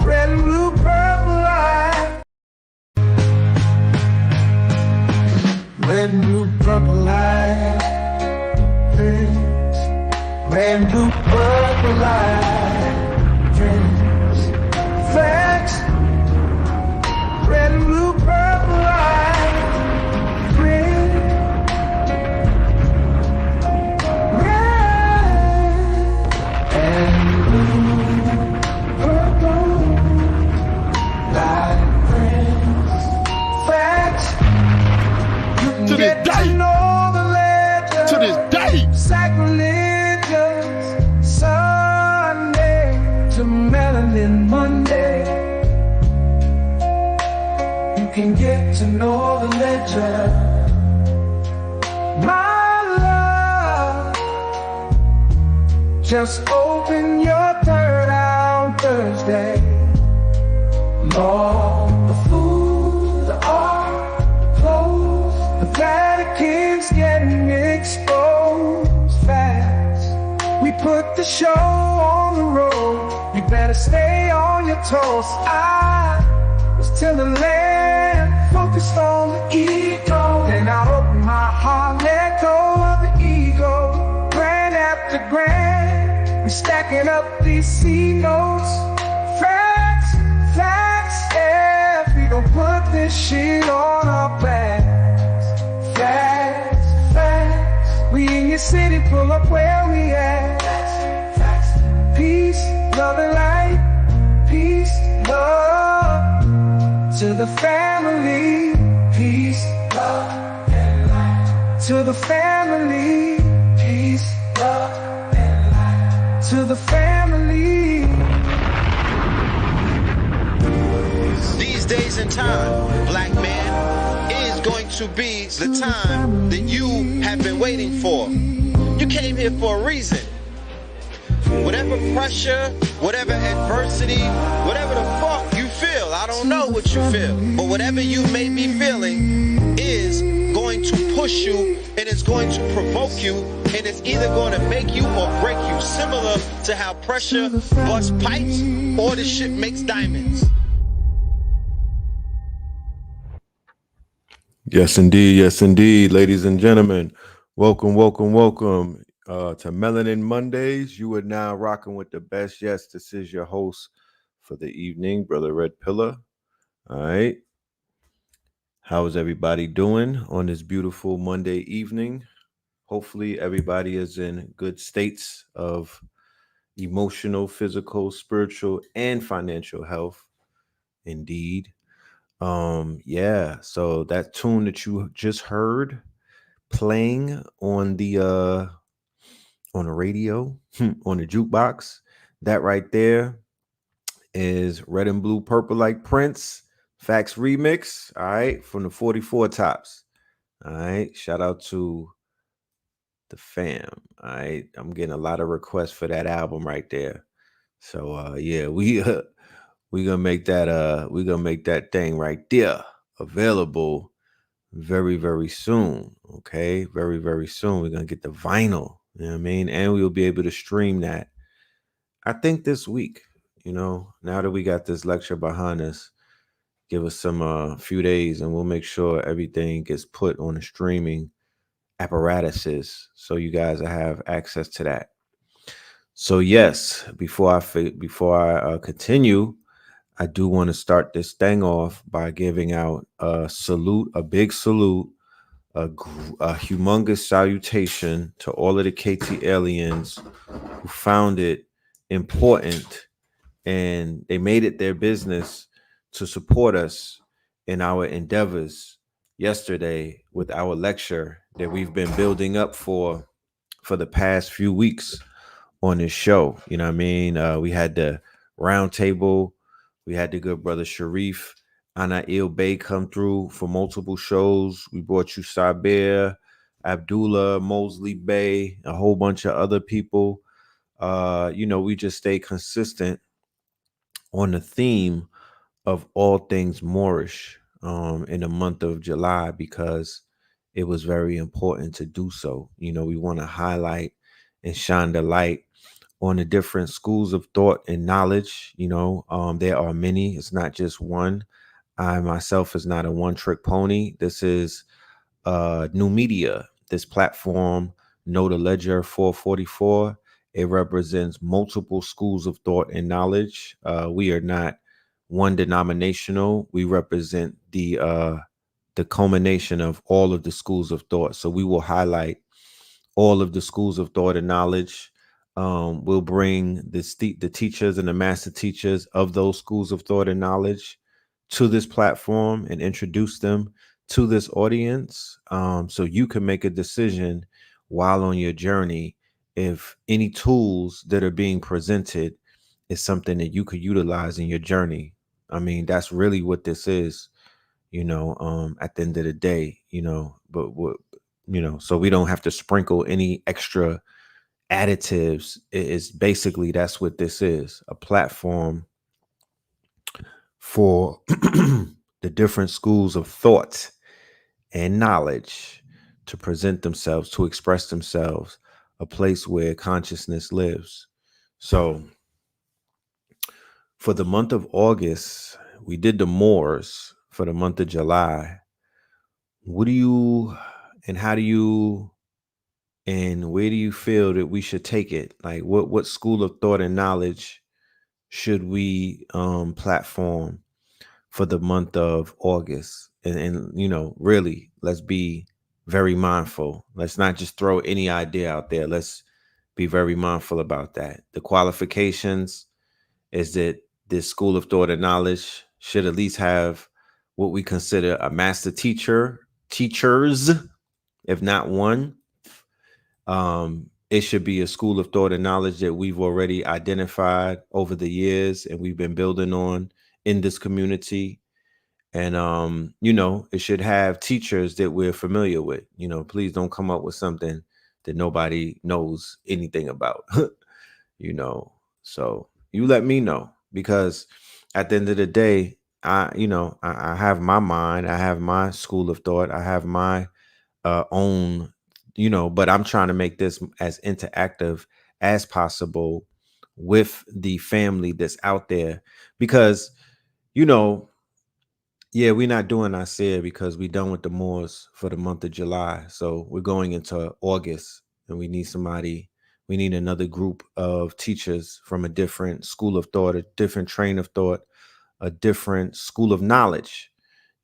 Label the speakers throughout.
Speaker 1: red and blue, purple light. Red and blue, purple light. Red and blue, purple light. Dreams, facts. Red and blue, purple light. Red, and blue, purple light. Facts. You can get to know the legend.
Speaker 2: To this day.
Speaker 1: Sacrilegious Sunday to Melanin Monday. You can get to know the legend. My love, just open your third eye on Thursday. Lord, the food, the art, the clothes, the Vatican's getting exposed fast. We put the show on the road. You better stay on your toes. I was till the land focused on the ego. Then I opened my heart, let go of the ego. Grand after grand, we stacking up these C notes. Facts, facts, yeah. We gon' put this shit on our backs. Facts, facts. We in your city, pull up where we at. Facts, facts. Peace, love and light. Peace, love to the family. Peace, love and light. To the family. Peace, love and light. To the family.
Speaker 2: These days and time, black man, is going to be the time that you have been waiting for. You came here for a reason. Whatever pressure, whatever adversity, whatever the fuck you feel, I don't know what you feel, but whatever you may be feeling is going to push you and it's going to provoke you and it's either going to make you or break you, similar to how pressure busts pipes or the shit makes diamonds.
Speaker 3: Yes, indeed, ladies and gentlemen. Welcome to Melanin Mondays. You are now rocking with the best. Yes, this is your host for the evening, Brother Red Pillar. All right. How is everybody doing on this beautiful Monday evening? Hopefully everybody is in good states of emotional, physical, spiritual, and financial health. Indeed. So that tune that you just heard playing on the radio, on the jukebox, that right there is Red and Blue Purple Like Prince Fax remix. All right, from the 44 Tops. All right, shout out to the fam. All right, I'm getting a lot of requests for that album right there. So we gonna make that thing right there available very, very soon. Okay, very, very soon. We're gonna get the vinyl, you know what I mean? And we'll be able to stream that, I think, this week. Now that we got this lecture behind us, give us some few days and we'll make sure everything gets put on the streaming apparatuses so you guys have access to that. So yes, before I continue, I do want to start this thing off by giving out a big salute, a humongous salutation to all of the KT aliens who found it important and they made it their business to support us in our endeavors yesterday with our lecture that we've been building up for the past few weeks on this show. You know what I mean? We had the round table. We had the good brother Sharif Anail Bey come through for multiple shows. We brought you Sabir, Abdullah, Mosley Bey, a whole bunch of other people. We just stay consistent on the theme of all things Moorish in the month of July because it was very important to do so. We want to highlight and shine the light on the different schools of thought and knowledge. There are many. It's not just one. I myself is not a one-trick pony. This is new media. This platform, Know the Ledger 444, it represents multiple schools of thought and knowledge. We are not one denominational. We represent the culmination of all of the schools of thought. So we will highlight all of the schools of thought and knowledge. We'll bring the teachers and the master teachers of those schools of thought and knowledge to this platform and introduce them to this audience, so you can make a decision while on your journey if any tools that are being presented is something that you could utilize in your journey. I mean, that's really what this is, at the end of the day, but what, so we don't have to sprinkle any extra additives. Is basically, that's what this is, a platform for the different schools of thought and knowledge to present themselves, to express themselves, a place where consciousness lives. So for the month of August, we did the Moors. For the month of July, what do you and how do you and where do you feel that we should take it? Like what school of thought and knowledge should we platform for the month of August? And really, let's be very mindful. Let's not just throw any idea out there. Let's be very mindful about that. The qualifications is that this school of thought and knowledge should at least have what we consider a master teachers, if not one. It should be a school of thought and knowledge that we've already identified over the years and we've been building on in this community. And it should have teachers that we're familiar with. Please don't come up with something that nobody knows anything about. So you let me know, because at the end of the day, I have my mind, I have my school of thought, I have my own, but I'm trying to make this as interactive as possible with the family that's out there, because yeah, we're not doing our SEER because we're done with the Moors for the month of July. So we're going into August, and we need another group of teachers from a different school of thought, a different train of thought, a different school of knowledge.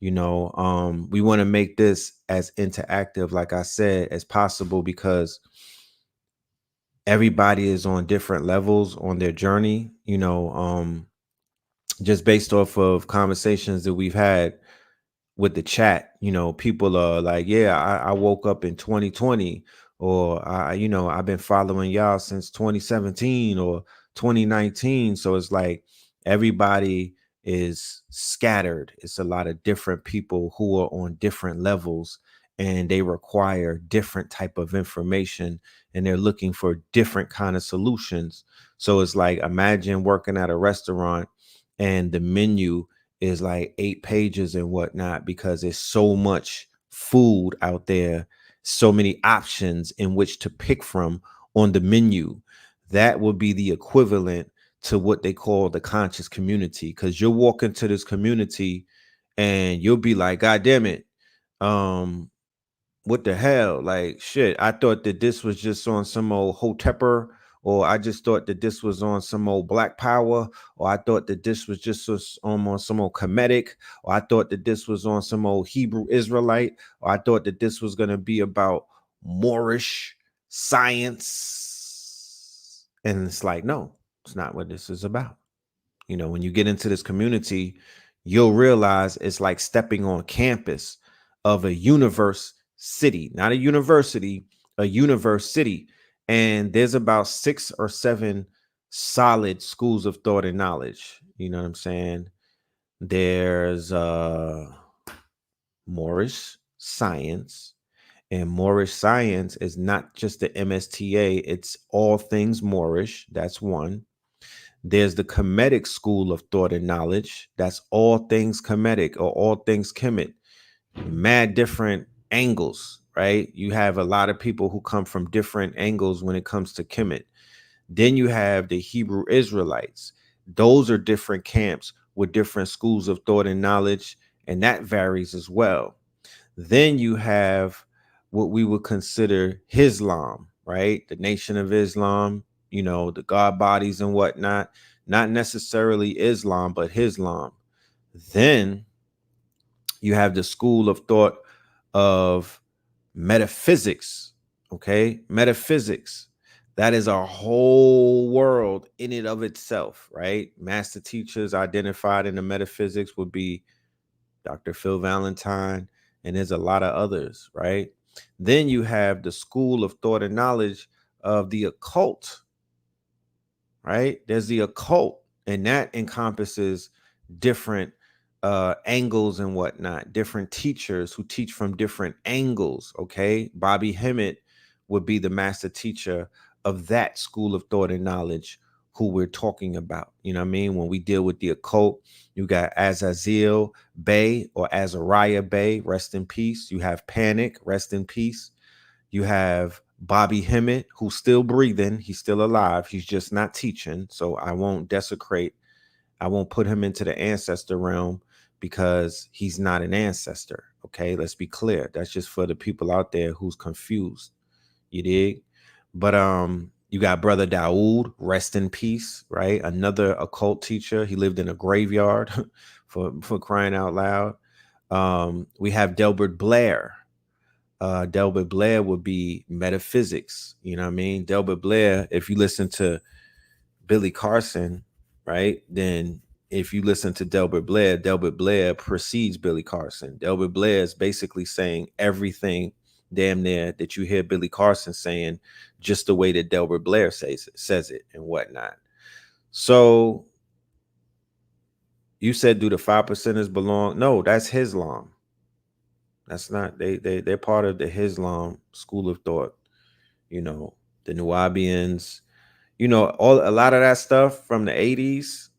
Speaker 3: We want to make this as interactive, like I said, as possible, because everybody is on different levels on their journey, just based off of conversations that we've had with the chat. People are like, yeah, I woke up in 2020, or I've been following y'all since 2017 or 2019. So it's like everybody is scattered. It's a lot of different people who are on different levels, and they require different type of information, and they're looking for different kind of solutions. So it's like, imagine working at a restaurant and the menu is like 8 pages and whatnot, because there's so much food out there, so many options in which to pick from on the menu. That would be the equivalent to what they call the conscious community, because you'll walk into this community and you'll be like, God damn it, what the hell? Like, shit, I thought that this was just on some old Hotepper, or I just thought that this was on some old Black Power, or I thought that this was just on some old Kemetic, or I thought that this was on some old Hebrew Israelite, or I thought that this was going to be about Moorish science. And it's like, no, it's not what this is about. When you get into this community, you'll realize it's like stepping on campus of a universe city, not a university, a universe city. And there's about 6 or 7 solid schools of thought and knowledge. You know what I'm saying? There's Moorish science, and Moorish science is not just the MSTA, it's all things Moorish. That's one. There's the Kemetic school of thought and knowledge. That's all things Kemetic, or all things Kemet. Mad different angles, right? You have a lot of people who come from different angles when it comes to Kemet. Then you have the Hebrew Israelites. Those are different camps with different schools of thought and knowledge, and that varies as well. Then you have what we would consider Islam, right? The Nation of Islam, the God bodies and whatnot. Not necessarily Islam, but Islam. Then you have the school of thought of metaphysics. Okay, metaphysics. That is a whole world in and of itself, right? Master teachers identified in the metaphysics would be Dr. Phil Valentine, and there's a lot of others, right? Then you have the school of thought and knowledge of the occult, right? There's the occult, and that encompasses different angles and whatnot, different teachers who teach from different angles. Okay, Bobby Hemmett would be the master teacher of that school of thought and knowledge who we're talking about. You know what I mean? When we deal with the occult, you got Azazel Bey or Azariah Bey, rest in peace. You have Panic, rest in peace. You have Bobby Hemmett, who's still breathing. He's still alive. He's just not teaching. So I won't desecrate. I won't put him into the ancestor realm because he's not an ancestor. Okay, let's be clear. That's just for the people out there who's confused. You dig? But you got Brother Daoud, rest in peace, right? Another occult teacher. He lived in a graveyard for crying out loud. We have Delbert Blair. Delbert Blair would be metaphysics. You know what I mean? Delbert Blair, if you listen to Billy Carson, right? Then if you listen to Delbert Blair precedes Billy Carson. Delbert Blair is basically saying everything damn near that you hear Billy Carson saying, just the way that Delbert Blair says it and whatnot. So you said, do the 5%ers belong? No, that's Islam. That's not, they're part of the Islam school of thought. The Nubians, a lot of that stuff from the 80s,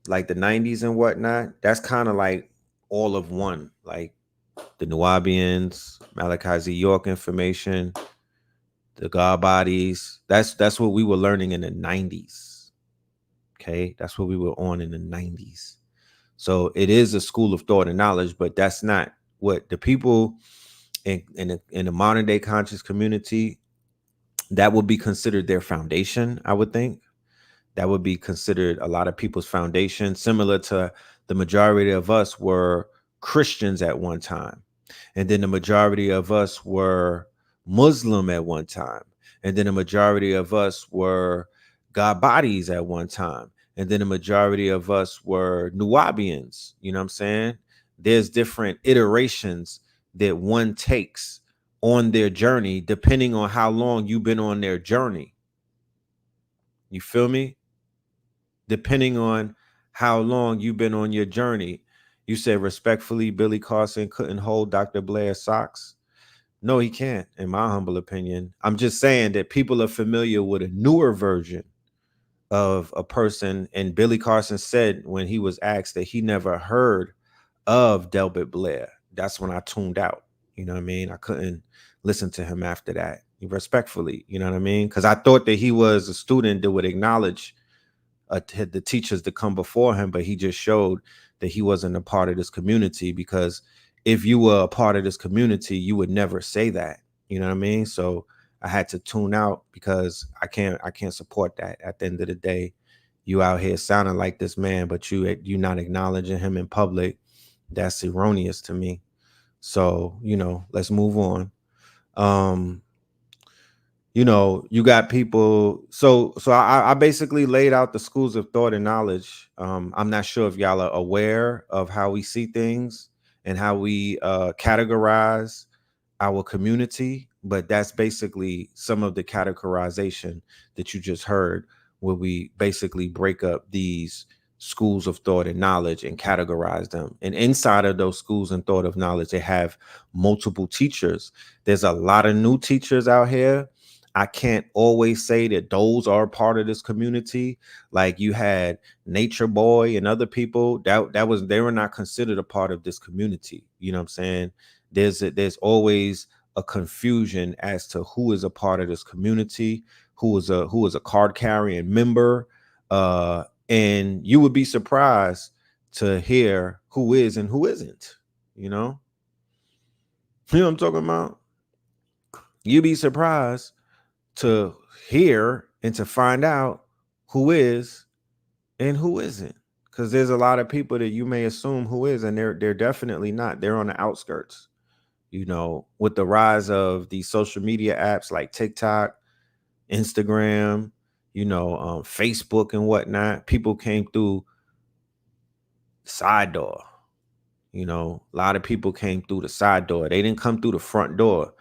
Speaker 3: like the 90s and whatnot, that's kind of like all of one, like the Nubians, Malachi Z. York information, the God bodies. That's what we were learning in the 90s. Okay, that's what we were on in the 90s. So it is a school of thought and knowledge, but that's not what the people in the modern day conscious community, that would be considered their foundation. I would think that would be considered a lot of people's foundation, similar to the majority of us were Christians at one time. And then the majority of us were Muslim at one time. And then the majority of us were God bodies at one time. And then the majority of us were Nubians. You know what I'm saying? There's different iterations that one takes on their journey, depending on how long you've been on their journey. You feel me? Depending on how long you've been on your journey. You said respectfully, Billy Carson couldn't hold Dr. Blair's socks. No, he can't, in my humble opinion. I'm just saying that people are familiar with a newer version of a person. And Billy Carson said when he was asked that he never heard of Delbert Blair. That's when I tuned out. You know what I mean? I couldn't listen to him after that. Respectfully, you know what I mean? Because I thought that he was a student that would acknowledge the teachers to come before him, but he just showed that he wasn't a part of this community, because if you were a part of this community, you would never say that. You know what I mean? So I had to tune out because I can't support that. At the end of the day, you out here sounding like this man, but you not acknowledging him in public. That's erroneous to me. So, let's move on. You got people. So I basically laid out the schools of thought and knowledge. I'm not sure if y'all are aware of how we see things and how we categorize our community, but that's basically some of the categorization that you just heard, where we basically break up these schools of thought and knowledge and categorize them. And inside of those schools and thought of knowledge, they have multiple teachers. There's a lot of new teachers out here. I can't always say that those are part of this community. Like you had Nature Boy and other people they were not considered a part of this community. You know what I'm saying? There's always a confusion as to who is a part of this community, who was a card carrying member. And you would be surprised to hear who is and who isn't, you know? You know what I'm talking about? You'd be surprised to hear and to find out who is and who isn't. Because there's a lot of people that you may assume who is, and they're definitely not. They're on the outskirts. You know, with the rise of these social media apps like TikTok, Instagram, Facebook and whatnot, people came through side door. A lot of people came through the side door. They didn't come through the front door.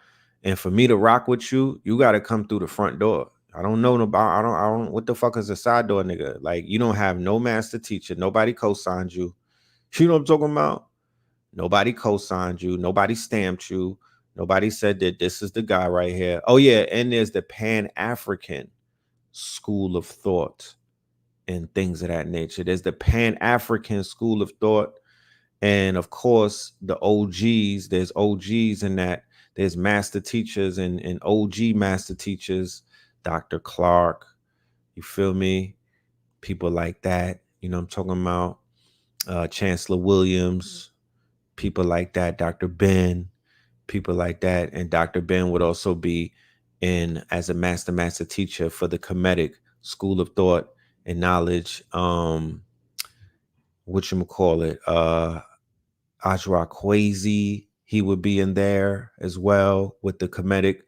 Speaker 3: And for me to rock with you, you got to come through the front door. I don't know about, I don't, what the fuck is a side door, nigga? Like, you don't have no master teacher. Nobody co-signed you. You know what I'm talking about? Nobody co-signed you. Nobody stamped you. Nobody said that this is the guy right here. Oh, yeah. And there's the Pan-African school of thought and things of that nature. There's the Pan-African school of thought. And of course, the OGs, there's OGs in that. There's master teachers and OG master teachers, Dr. Clark, you feel me? People like that, I'm talking about. Chancellor Williams, people like that, Dr. Ben, people like that. And Dr. Ben would also be in as a master teacher for the Kemetic School of Thought and Knowledge. Whatchamacallit, Ajra Kwesi, he would be in there as well with the Kemetic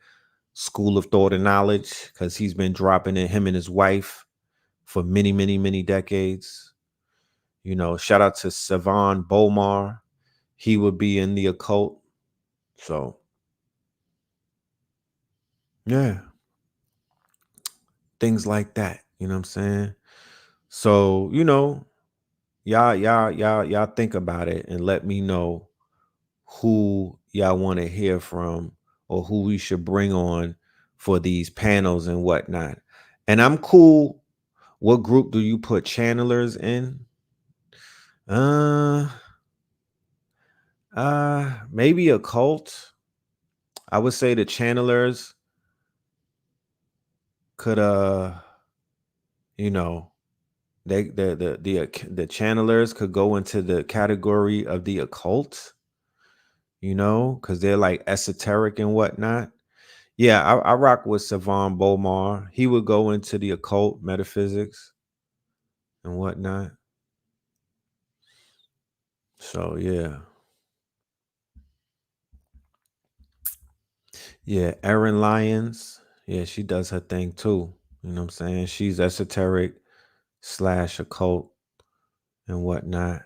Speaker 3: School of Thought and Knowledge, because he's been dropping in, him and his wife, for many, many, many decades. Shout out to Savon Bomar. He would be in the occult. So, yeah. Things like that. You know what I'm saying? So, y'all think about it and let me know who y'all want to hear from or who we should bring on for these panels and whatnot. And I'm cool. What group do you put channelers in? Maybe a cult. I would say the channelers could the channelers could go into the category of the occult, because they're like esoteric and whatnot. Yeah, I rock with Savon Bomar. He would go into the occult, metaphysics, and whatnot. So yeah. Yeah, Erin Lyons. Yeah, she does her thing too. You know what I'm saying? She's esoteric / occult and whatnot.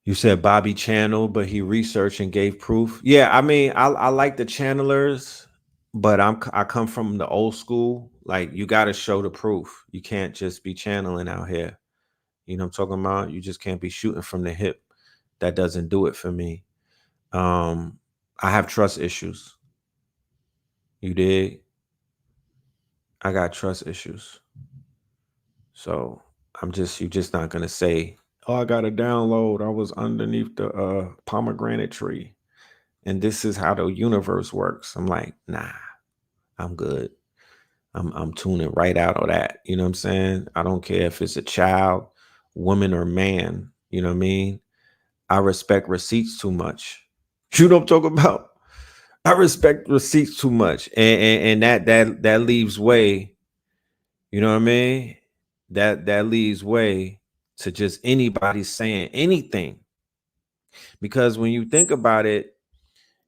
Speaker 3: You said Bobby Channel, but he researched and gave proof. Yeah, I mean, I like the channelers, but I come from the old school. Like, you got to show the proof. You can't just be channeling out here. You know what I'm talking about? You just can't be shooting from the hip. That doesn't do it for me. I have trust issues. You dig? I got trust issues. So you're just not gonna say, oh, I got a download. I was underneath the pomegranate tree, and this is how the universe works. I'm like, nah, I'm good. I'm tuning right out of that. You know what I'm saying? I don't care if it's a child, woman, or man. You know what I mean? I respect receipts too much. You know what I'm talking about? I respect receipts too much, and that leaves way. You know what I mean? That leaves way to just anybody saying anything. Because when you think about it,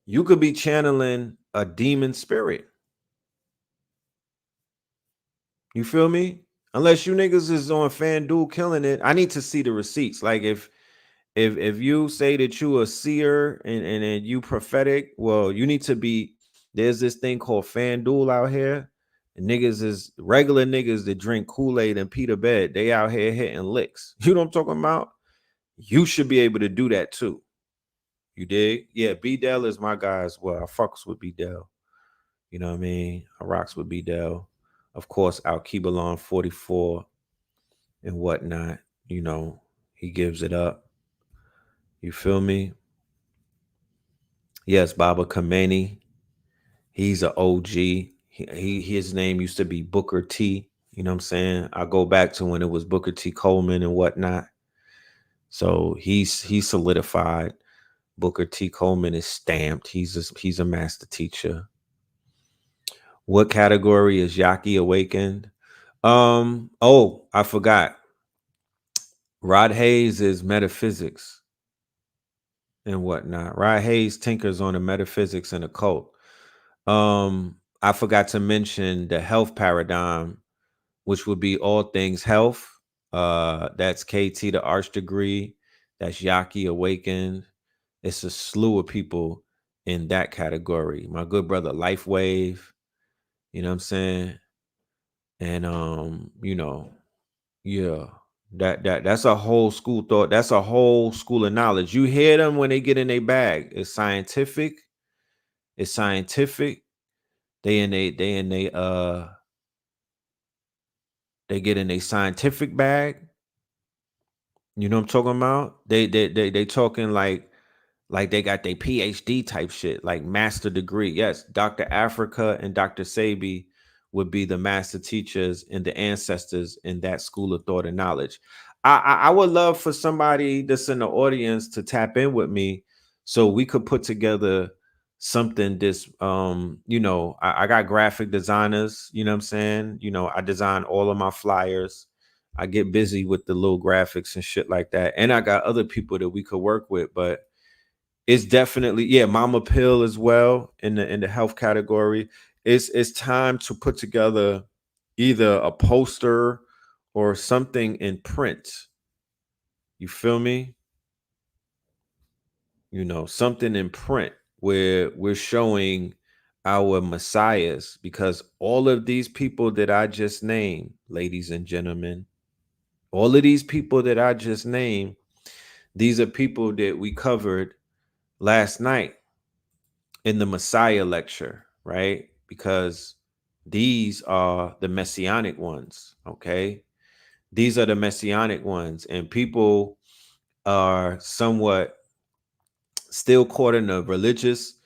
Speaker 3: you could be channeling a demon spirit. You feel me? Unless you niggas is on FanDuel killing it, I need to see the receipts. Like, if you say that you a seer and you prophetic, well, you need to be. There's this thing called FanDuel out here. And niggas is regular niggas that drink Kool-Aid and Peter Bed. They out here hitting licks. You know what I'm talking about? You should be able to do that too. You dig? Yeah, B-Dell is my guy as well. I fucks with B-Dell. You know what I mean? I rocks with B-Dell. Of course, Al-Kibalon 44 and whatnot. He gives it up. You feel me? Yes, Baba Kameni. He's an OG. His name used to be Booker T. You know what I'm saying? I go back to when it was Booker T. Coleman and whatnot. So he's solidified. Booker T. Coleman is stamped. He's a master teacher. What category is Yaki awakened? Oh, I forgot. Rod Hayes is metaphysics and whatnot. Rod Hayes tinkers on the metaphysics and occult. I forgot to mention the health paradigm, which would be all things health. That's KT, the arch degree. That's Yaki awakened. It's a slew of people in that category. My good brother Life Wave, you know what I'm saying? And yeah, that's a whole school thought. That's a whole school of knowledge. You hear them when they get in their bag. It's scientific. It's scientific. They get in a scientific bag. You know what I'm talking about? They talking like they got their PhD type shit, like master degree. Yes, Dr. Africa and Dr. Sabi would be the master teachers and the ancestors in that school of thought and knowledge. I would love for somebody that's in the audience to tap in with me so we could put together something this I got graphic designers, you know what I'm saying? I design all of my flyers. I get busy with the little graphics and shit like that. And I got other people that we could work with, but it's definitely, yeah, Mama Pill as well in the health category. It's time to put together either a poster or something in print. You feel me? Something in print where we're showing our messiahs, because all of these people that I just named, ladies and gentlemen, all of these people that I just named, these are people that we covered last night in the Messiah lecture, right? Because these are the Messianic ones, okay? These are the Messianic ones, and people are somewhat still caught in a religious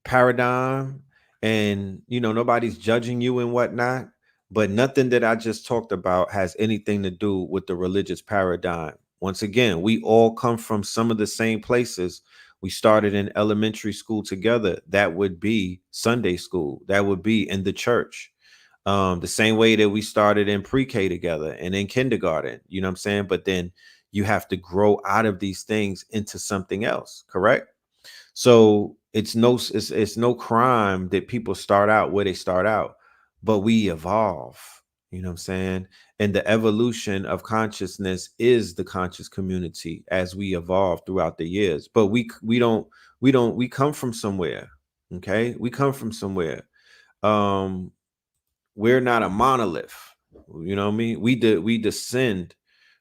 Speaker 3: paradigm, and nobody's judging you and whatnot, but nothing that I just talked about has anything to do with the religious paradigm. Once again, we all come from some of the same places. We started in elementary school together. That would be Sunday school. That would be in the church. The same way that we started in pre-K together and in kindergarten, you know what I'm saying? But then you have to grow out of these things into something else, correct? So it's no crime that people start out where they start out, but we evolve, you know what I'm saying? And the evolution of consciousness is the conscious community as we evolve throughout the years. But we come from somewhere. Okay? We come from somewhere. We're not a monolith. You know what I mean? We descend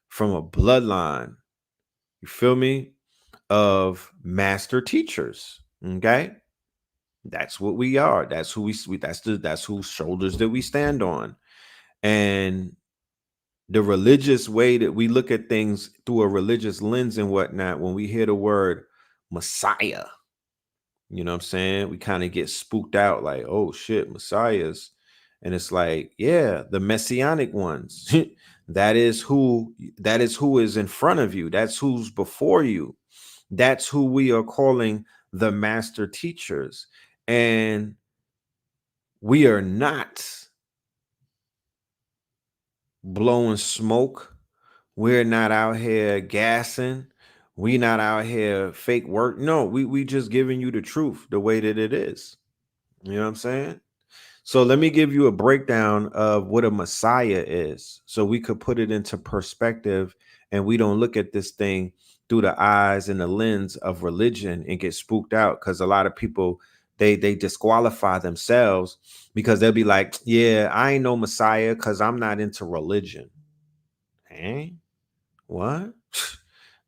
Speaker 3: from a bloodline. You feel me? Of master teachers. Okay, that's what we are. That's who that's whose shoulders that we stand on. And the religious way that we look at things through a religious lens and whatnot, when we hear the word Messiah, you know what I'm saying? We kind of get spooked out like, oh shit, Messiahs. And it's like, yeah, the messianic ones. that is who is in front of you. That's who's before you. That's who we are calling the master teachers. And we are not blowing smoke. We're not out here gassing. We not out here fake work. No, we just giving you the truth the way that it is. You know what I'm saying? So let me give you a breakdown of what a Messiah is so we could put it into perspective and we don't look at this thing through the eyes and the lens of religion and get spooked out, because a lot of people, they disqualify themselves because they'll be like, yeah, I ain't no Messiah because I'm not into religion. Hey, what?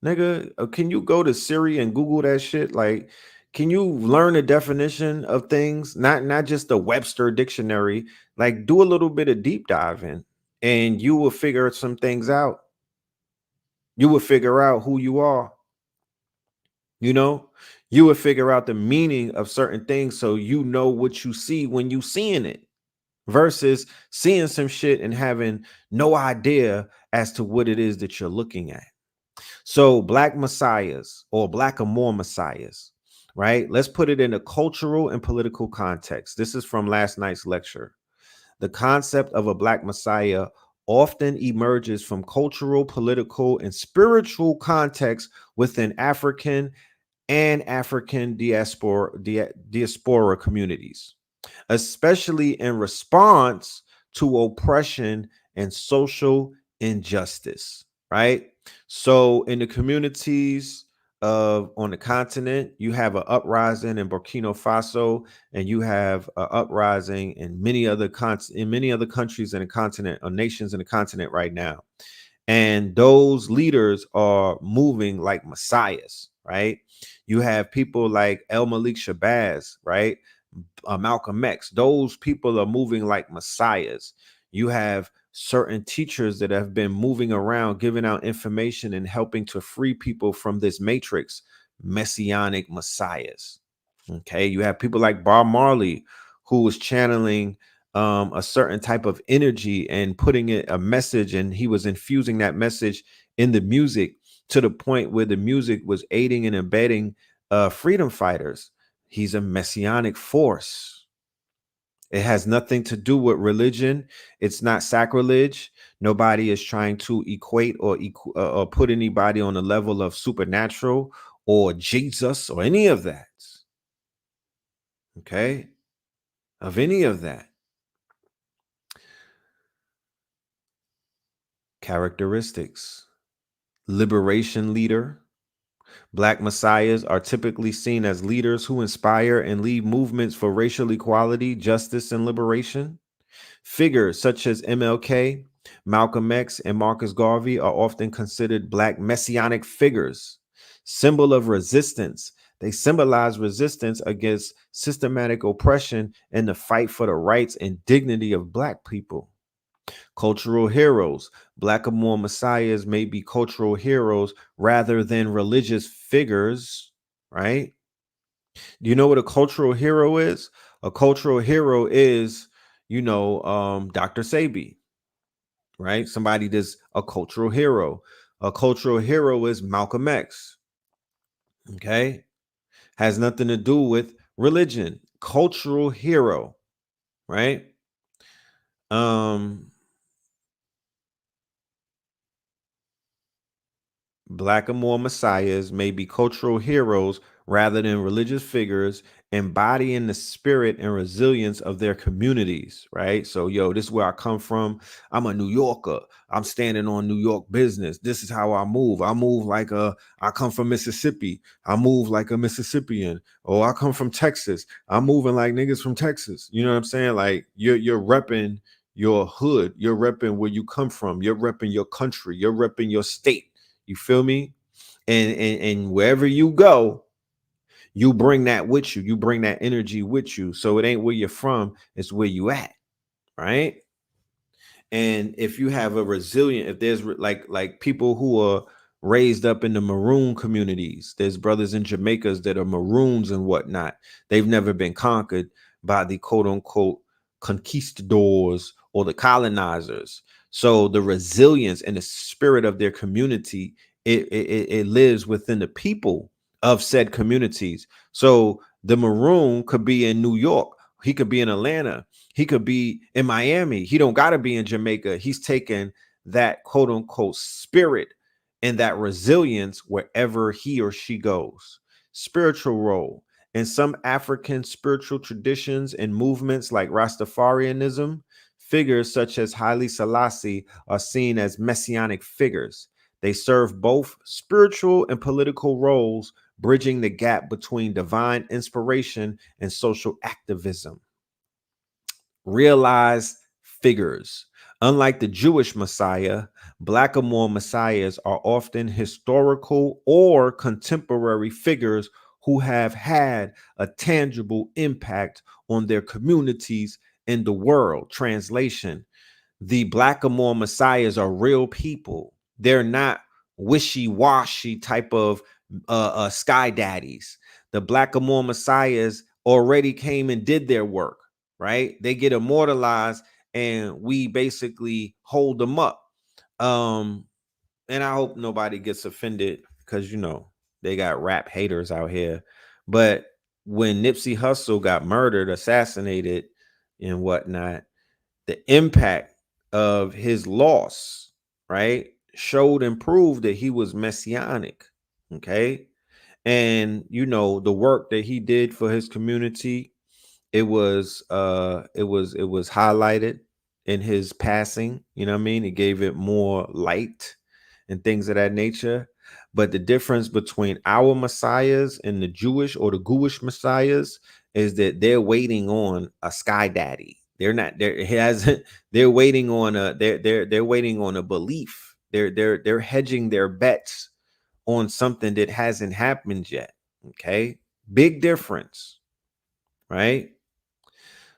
Speaker 3: Nigga, can you go to Siri and Google that shit? Like, can you learn a definition of things? Not just the Webster dictionary. Like, do a little bit of deep diving and you will figure some things out. You will figure out who you are. You will figure out the meaning of certain things so you know what you see when you seeing it. versus seeing some shit and having no idea as to what it is that you're looking at. So black messiahs or blackamoor messiahs, right? Let's put it in a cultural and political context. This is from last night's lecture. The concept of a black messiah often emerges from cultural, political, and spiritual context within African and African diaspora communities, especially in response to oppression and social injustice, right? So in the communities of on the continent, you have an uprising in Burkina Faso, and you have an uprising in many other countries in the continent or nations in the continent right now. And those leaders are moving like messiahs, right? You have people like El Malik Shabazz, right? Malcolm X. Those people are moving like messiahs. You have certain teachers that have been moving around, giving out information and helping to free people from this matrix, messianic messiahs. Okay, you have people like Bob Marley, who was channeling a certain type of energy and putting it a message, and he was infusing that message in the music to the point where the music was aiding and abetting freedom fighters. He's a messianic force. It has nothing to do with religion. It's not sacrilege. Nobody is trying to equate or put anybody on the level of supernatural or Jesus or any of that. Okay, of any of that. Characteristics: liberation leader. Black messiahs are typically seen as leaders who inspire and lead movements for racial equality, justice, and liberation. Figures such as MLK, Malcolm X, and Marcus Garvey are often considered Black messianic figures. Symbol of resistance. They symbolize resistance against systematic oppression and the fight for the rights and dignity of Black people. Cultural heroes. Blackamoor messiahs may be cultural heroes rather than religious figures, right? Do you know what a cultural hero is? A cultural hero is, Dr. Sebi, right? Somebody that's a cultural hero. A cultural hero is Malcolm X, okay? Has nothing to do with religion. Cultural hero, right? Blackamoor messiahs may be cultural heroes rather than religious figures, embodying the spirit and resilience of their communities, right? So, this is where I come from. I'm a New Yorker. I'm standing on New York business. This is how I move. I come from Mississippi. I move like a Mississippian. Oh, I come from Texas. I'm moving like niggas from Texas. You know what I'm saying? Like you're repping your hood. You're repping where you come from. You're repping your country. You're repping your state. You feel me? And wherever you go, you bring that with you. You bring that energy with you. So it ain't where you're from, it's where you at, right? And if you have a resilient, if there's like people who are raised up in the maroon communities, there's brothers in Jamaicas that are maroons and whatnot. They've never been conquered by the quote unquote conquistadors or the colonizers. So the resilience and the spirit of their community, it lives within the people of said communities. So the maroon could be in New York, he could be in Atlanta, he could be in Miami. He don't got to be in Jamaica. He's taken that quote unquote spirit and that resilience wherever he or she goes. Spiritual role. In some African spiritual traditions and movements like Rastafarianism, figures such as Haile Selassie are seen as messianic figures. They serve both spiritual and political roles, bridging the gap between divine inspiration and social activism. Realized figures. Unlike the Jewish Messiah, Blackamoor Messiahs are often historical or contemporary figures who have had a tangible impact on their communities and the world. Translation: the Blackamoor Messiahs are real people. They're not wishy-washy type of sky daddies. The Blackamoor Messiahs already came and did their work. right? They get immortalized and we basically hold them up. Um, and I hope nobody gets offended because they got rap haters out here. But when Nipsey Hussle got murdered, assassinated, and whatnot, the impact of his loss, right, showed and proved that he was messianic. Okay. And the work that he did for his community, it was highlighted in his passing. You know what I mean? It gave it more light and things of that nature. But the difference between our messiahs and the Jewish or the Jewish messiahs is that they're waiting on a sky daddy. They're not there. It hasn't. They're waiting on a. They're waiting on a belief. They're hedging their bets on something that hasn't happened yet. Okay, big difference, right?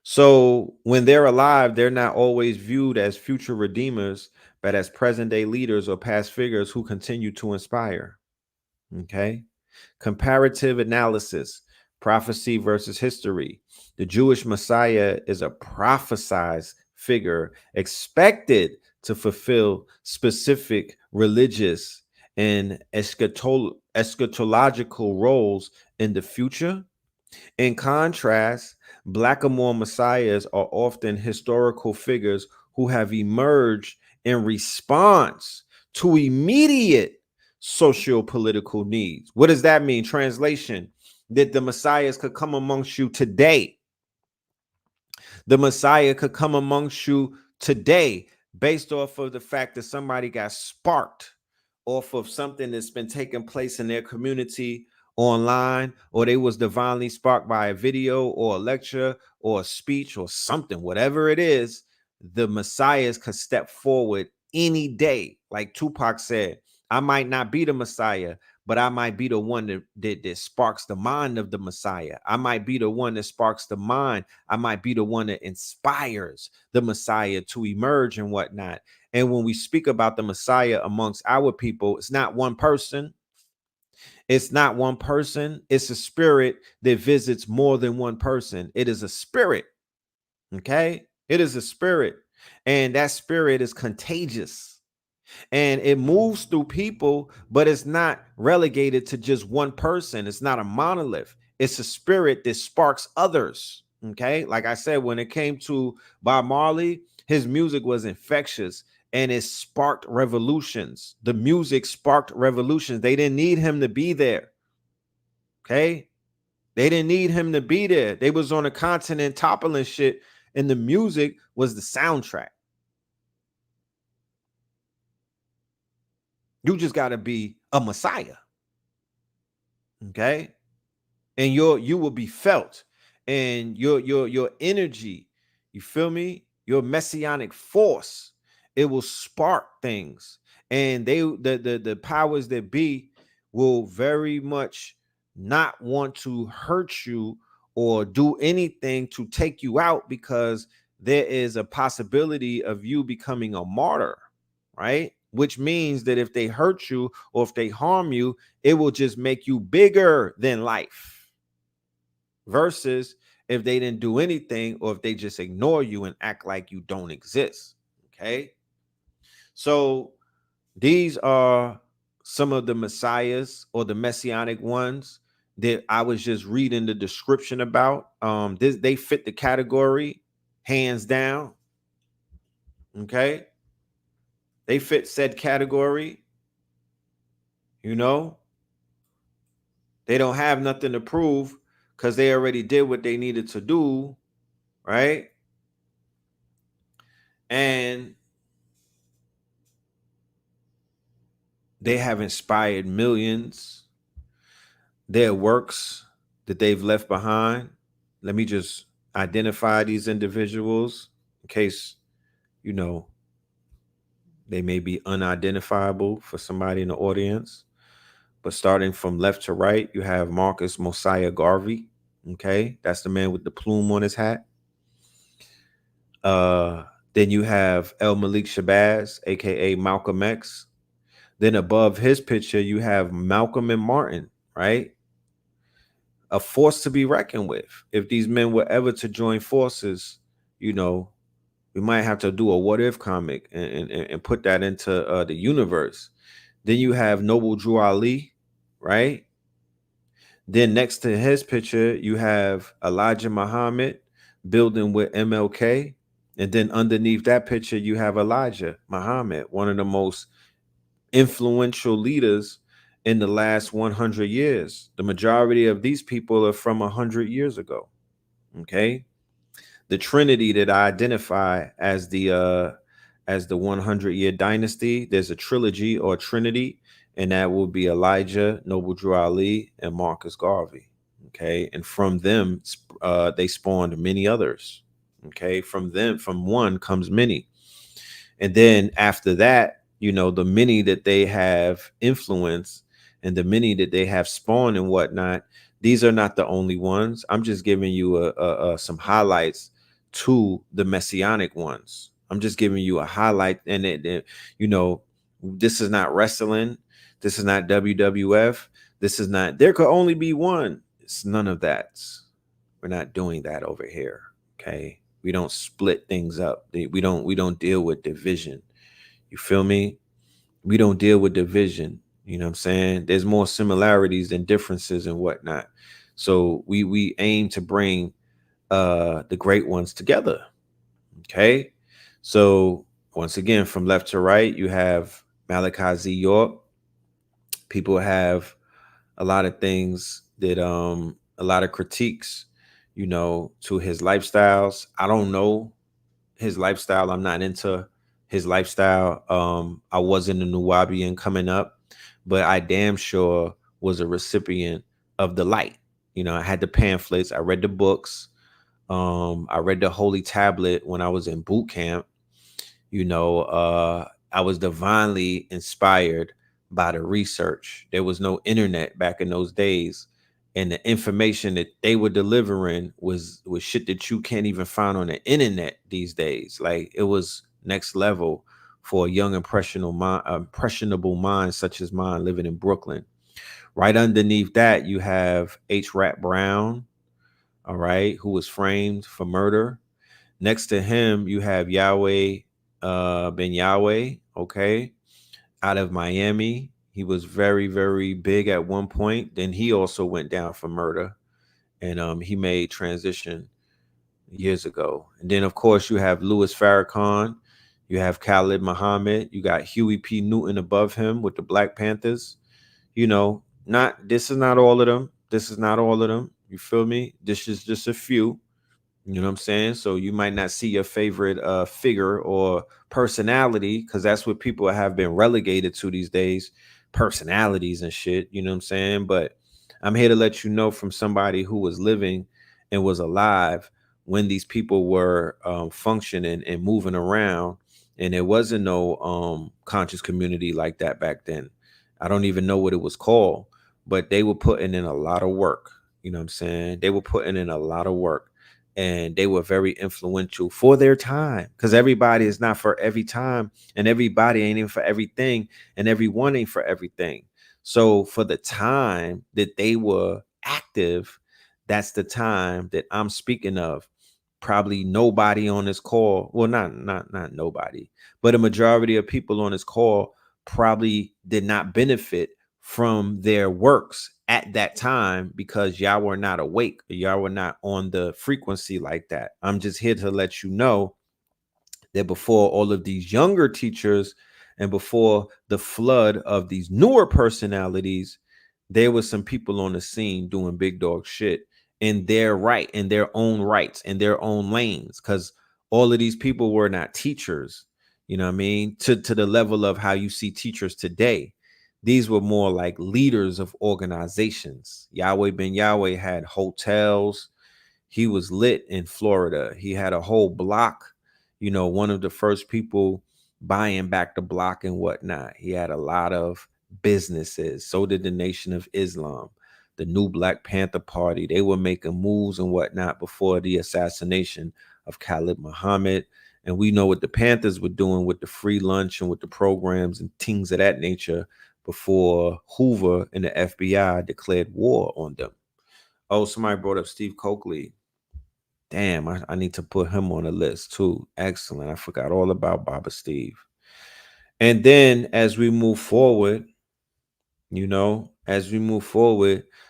Speaker 3: So when they're alive, they're not always viewed as future redeemers, but as present day leaders or past figures who continue to inspire. Okay. Comparative analysis, prophecy versus history. The Jewish Messiah is a prophesized figure expected to fulfill specific religious and eschatological roles in the future. In contrast, Blackamoor messiahs are often historical figures who have emerged in response to immediate socio-political needs. What does that mean? Translation: that the messiahs could come amongst you today. The Messiah could come amongst you today based off of the fact that somebody got sparked off of something that's been taking place in their community online, or they was divinely sparked by a video or a lecture or a speech or something, whatever it is. The messiahs could step forward any day. Like Tupac said, I might not be the Messiah, but I might be the one that sparks the mind of the Messiah. I might be the one that sparks the mind. I might be the one that inspires the Messiah to emerge and whatnot. And when we speak about the Messiah amongst our people, it's not one person. It's not one person. It's a spirit that visits more than one person. It is a spirit. Okay. It is a spirit. And that spirit is contagious. And it moves through people, but it's not relegated to just one person. It's not a monolith. It's a spirit that sparks others. Okay. Like I said, when it came to Bob Marley, his music was infectious and it sparked revolutions. The music sparked revolutions. They didn't need him to be there. Okay. They didn't need him to be there. They was on a continent toppling shit, and the music was the soundtrack. You just got to be a messiah. Okay. And you will be felt, and your energy, you feel me? Your messianic force, it will spark things. And the powers that be will very much not want to hurt you or do anything to take you out, because there is a possibility of you becoming a martyr, right? Which means that if they hurt you or if they harm you, it will just make you bigger than life. Versus if they didn't do anything, or if they just ignore you and act like you don't exist. Okay. So these are some of the messiahs or the messianic ones that I was just reading the description about. They fit the category hands down. Okay. They fit said category. They don't have nothing to prove because they already did what they needed to do, right? And they have inspired millions. Their works that they've left behind. Let me just identify these individuals in case, they may be unidentifiable for somebody in the audience. But starting from left to right, you have Marcus Mosiah Garvey. Okay, that's the man with the plume on his hat. Then you have El Malik Shabazz, aka Malcolm X. Then above his picture, you have Malcolm and Martin, right? a force to be reckoned with. If these men were ever to join forces, you know, we might have to do a what if comic and put that into the universe. Then you have Noble Drew Ali, right? Then next to his picture, you have Elijah Muhammad building with MLK. And then underneath that picture, you have Elijah Muhammad, one of the most influential leaders in the last 100 years. The majority of these people are from 100 years ago. Okay. The Trinity that I identify as the 100-year dynasty, there's a trilogy or trinity, and that will be Elijah, Noble Drew Ali, and Marcus Garvey. Okay. And from them, they spawned many others. Okay. From one comes many. And then after that, you know, the many that they have influenced and the many that they have spawned and whatnot, these are not the only ones. I'm just giving you some highlights to the Messianic ones. I'm just giving you a highlight, and you know, this is not wrestling. This is not WWF. This is not. There could only be one. It's none of that. We're not doing that over here. Okay. We don't split things up. We don't deal with division. You feel me? We don't deal with division. You know what I'm saying? There's more similarities than differences and whatnot. So we aim to bring the great ones together. Okay. So once again, from left to right, you have Malachi Z. York. People have a lot of things that a lot of critiques, you know, to his lifestyles. I don't know his lifestyle. I'm not into his lifestyle. I wasn't a Nuwabian coming up, but I damn sure was a recipient of the light. You know, I had the pamphlets, I read the books, I read the Holy Tablet when I was in boot camp. You know, I was divinely inspired by the research. There was no internet back in those days, and the information that they were delivering was shit that you can't even find on the internet these days. Like, it was next level for a young impressionable mind such as mine living in Brooklyn. Right underneath that, you have H. Rat Brown, all right, who was framed for murder. Next to him, you have Yahweh Ben Yahweh, okay, out of Miami. He was very, very big at one point. Then he also went down for murder, and he made transition years ago. And then, of course, you have Louis Farrakhan, you have Khalid Muhammad, you got Huey P. Newton above him with the Black Panthers. You know, this is not all of them. This is not all of them. You feel me? This is just a few. You know what I'm saying? So you might not see your favorite figure or personality, because that's what people have been relegated to these days, personalities and shit. You know what I'm saying? But I'm here to let you know from somebody who was living and was alive when these people were functioning and moving around, and there wasn't no conscious community like that back then. I don't even know what it was called, but they were putting in a lot of work. You know what I'm saying? They were putting in a lot of work, and they were very influential for their time, because everybody is not for every time, and everybody ain't even for everything, and everyone ain't for everything. So for the time that they were active, that's the time that I'm speaking of. Probably nobody on this call, well, not nobody, but a majority of people on this call probably did not benefit from their works at that time, because y'all were not awake, or y'all were not on the frequency like that. I'm just here to let you know that before all of these younger teachers and before the flood of these newer personalities, there was some people on the scene doing big dog shit in their right, in their own rights, in their own lanes, because all of these people were not teachers, you know what I mean, to the level of how you see teachers today. These were more like leaders of organizations. Yahweh Ben Yahweh had hotels. He was lit in Florida. He had a whole block, you know, one of the first people buying back the block and whatnot. He had a lot of businesses. So did the Nation of Islam, the new Black Panther Party. They were making moves and whatnot before the assassination of Khalid Muhammad. And we know what the Panthers were doing with the free lunch and with the programs and things of that nature before Hoover and the FBI declared war on them. Oh, somebody brought up Steve Coakley. Damn, I need to put him on the list too. Excellent. I forgot all about Baba Steve. And then as we move forward,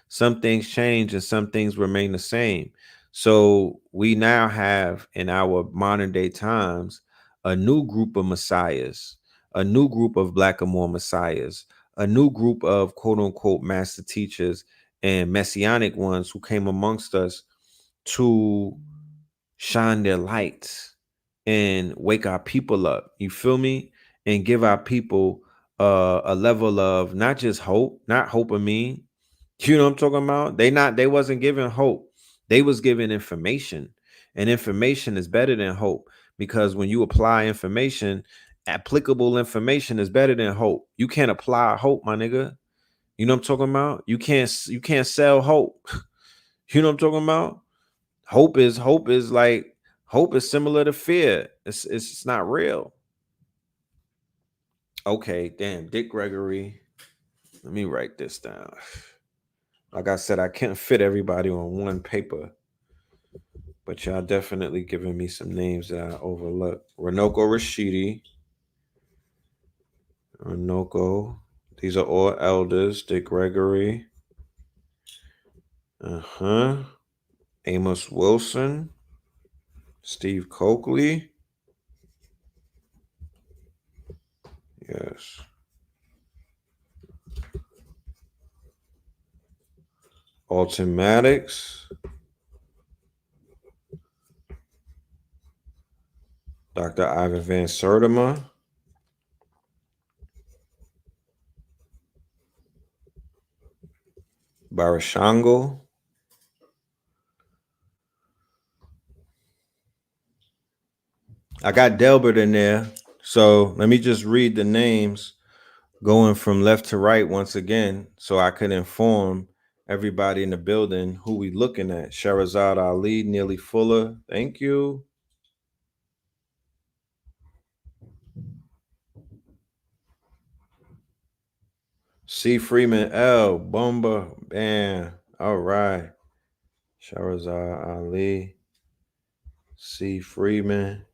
Speaker 3: some things change and some things remain the same. So we now have in our modern day times a new group of messiahs, a new group of Blackamoor messiahs, a new group of quote unquote master teachers and messianic ones who came amongst us to shine their lights and wake our people up. You feel me? And give our people a level of not just hope, not hope of me. You know what I'm talking about? They wasn't giving hope. They was giving information. And information is better than hope because when you apply information, applicable information is better than hope. You can't apply hope, my nigga. You know what I'm talking about? You can't sell hope. You know what I'm talking about? Hope is similar to fear. It's not real. Okay, damn, Dick Gregory. Let me write this down. Like I said, I can't fit everybody on one paper, but y'all definitely giving me some names that I overlooked. Renoko Rashidi. Renoko. These are all elders. Dick Gregory. Amos Wilson. Steve Coakley. Yes. Alton Maddox. Dr. Ivan Van Sertima. Barashango. I got Delbert in there. So let me just read the names going from left to right once again so I could inform everybody in the building who we looking at. Sherazad Ali, Neely Fuller. Thank you. C. Freeman L. Bumba. Bam. All right. Sherazad Ali. C. Freeman.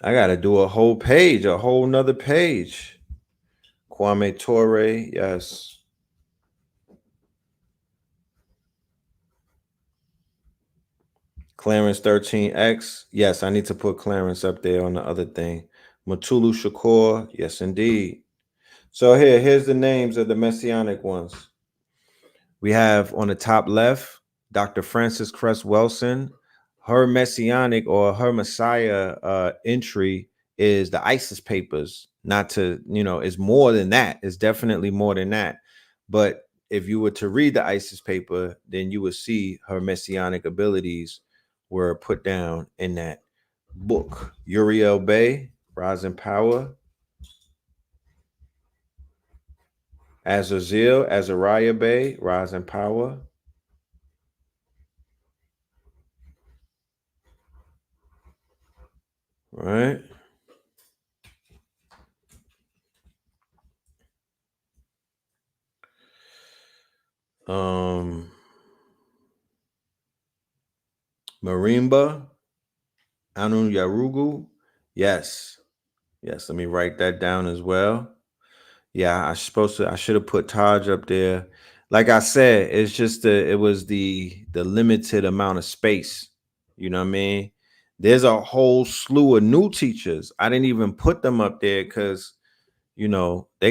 Speaker 3: I got to do a whole page, a whole nother page. Kwame Torre, yes. Clarence 13X, yes, I need to put Clarence up there on the other thing. Matulu Shakur, yes, indeed. So here's the names of the Messianic ones. We have on the top left, Dr. Frances Cress Welsing. Her Messianic or her Messiah entry is the ISIS papers. Not to, it's more than that. It's definitely more than that. But if you were to read the ISIS paper, then you would see her Messianic abilities were put down in that book. Uriel Bay, Rise in Power. Azazel, Azariah Bay, Rise in Power. Right. Marimba, Anu Yarugu. Yes. Let me write that down as well. Yeah, I should have put Taj up there. Like I said, it's just it was the limited amount of space. You know what I mean? There's a whole slew of new teachers. I didn't even put them up there because they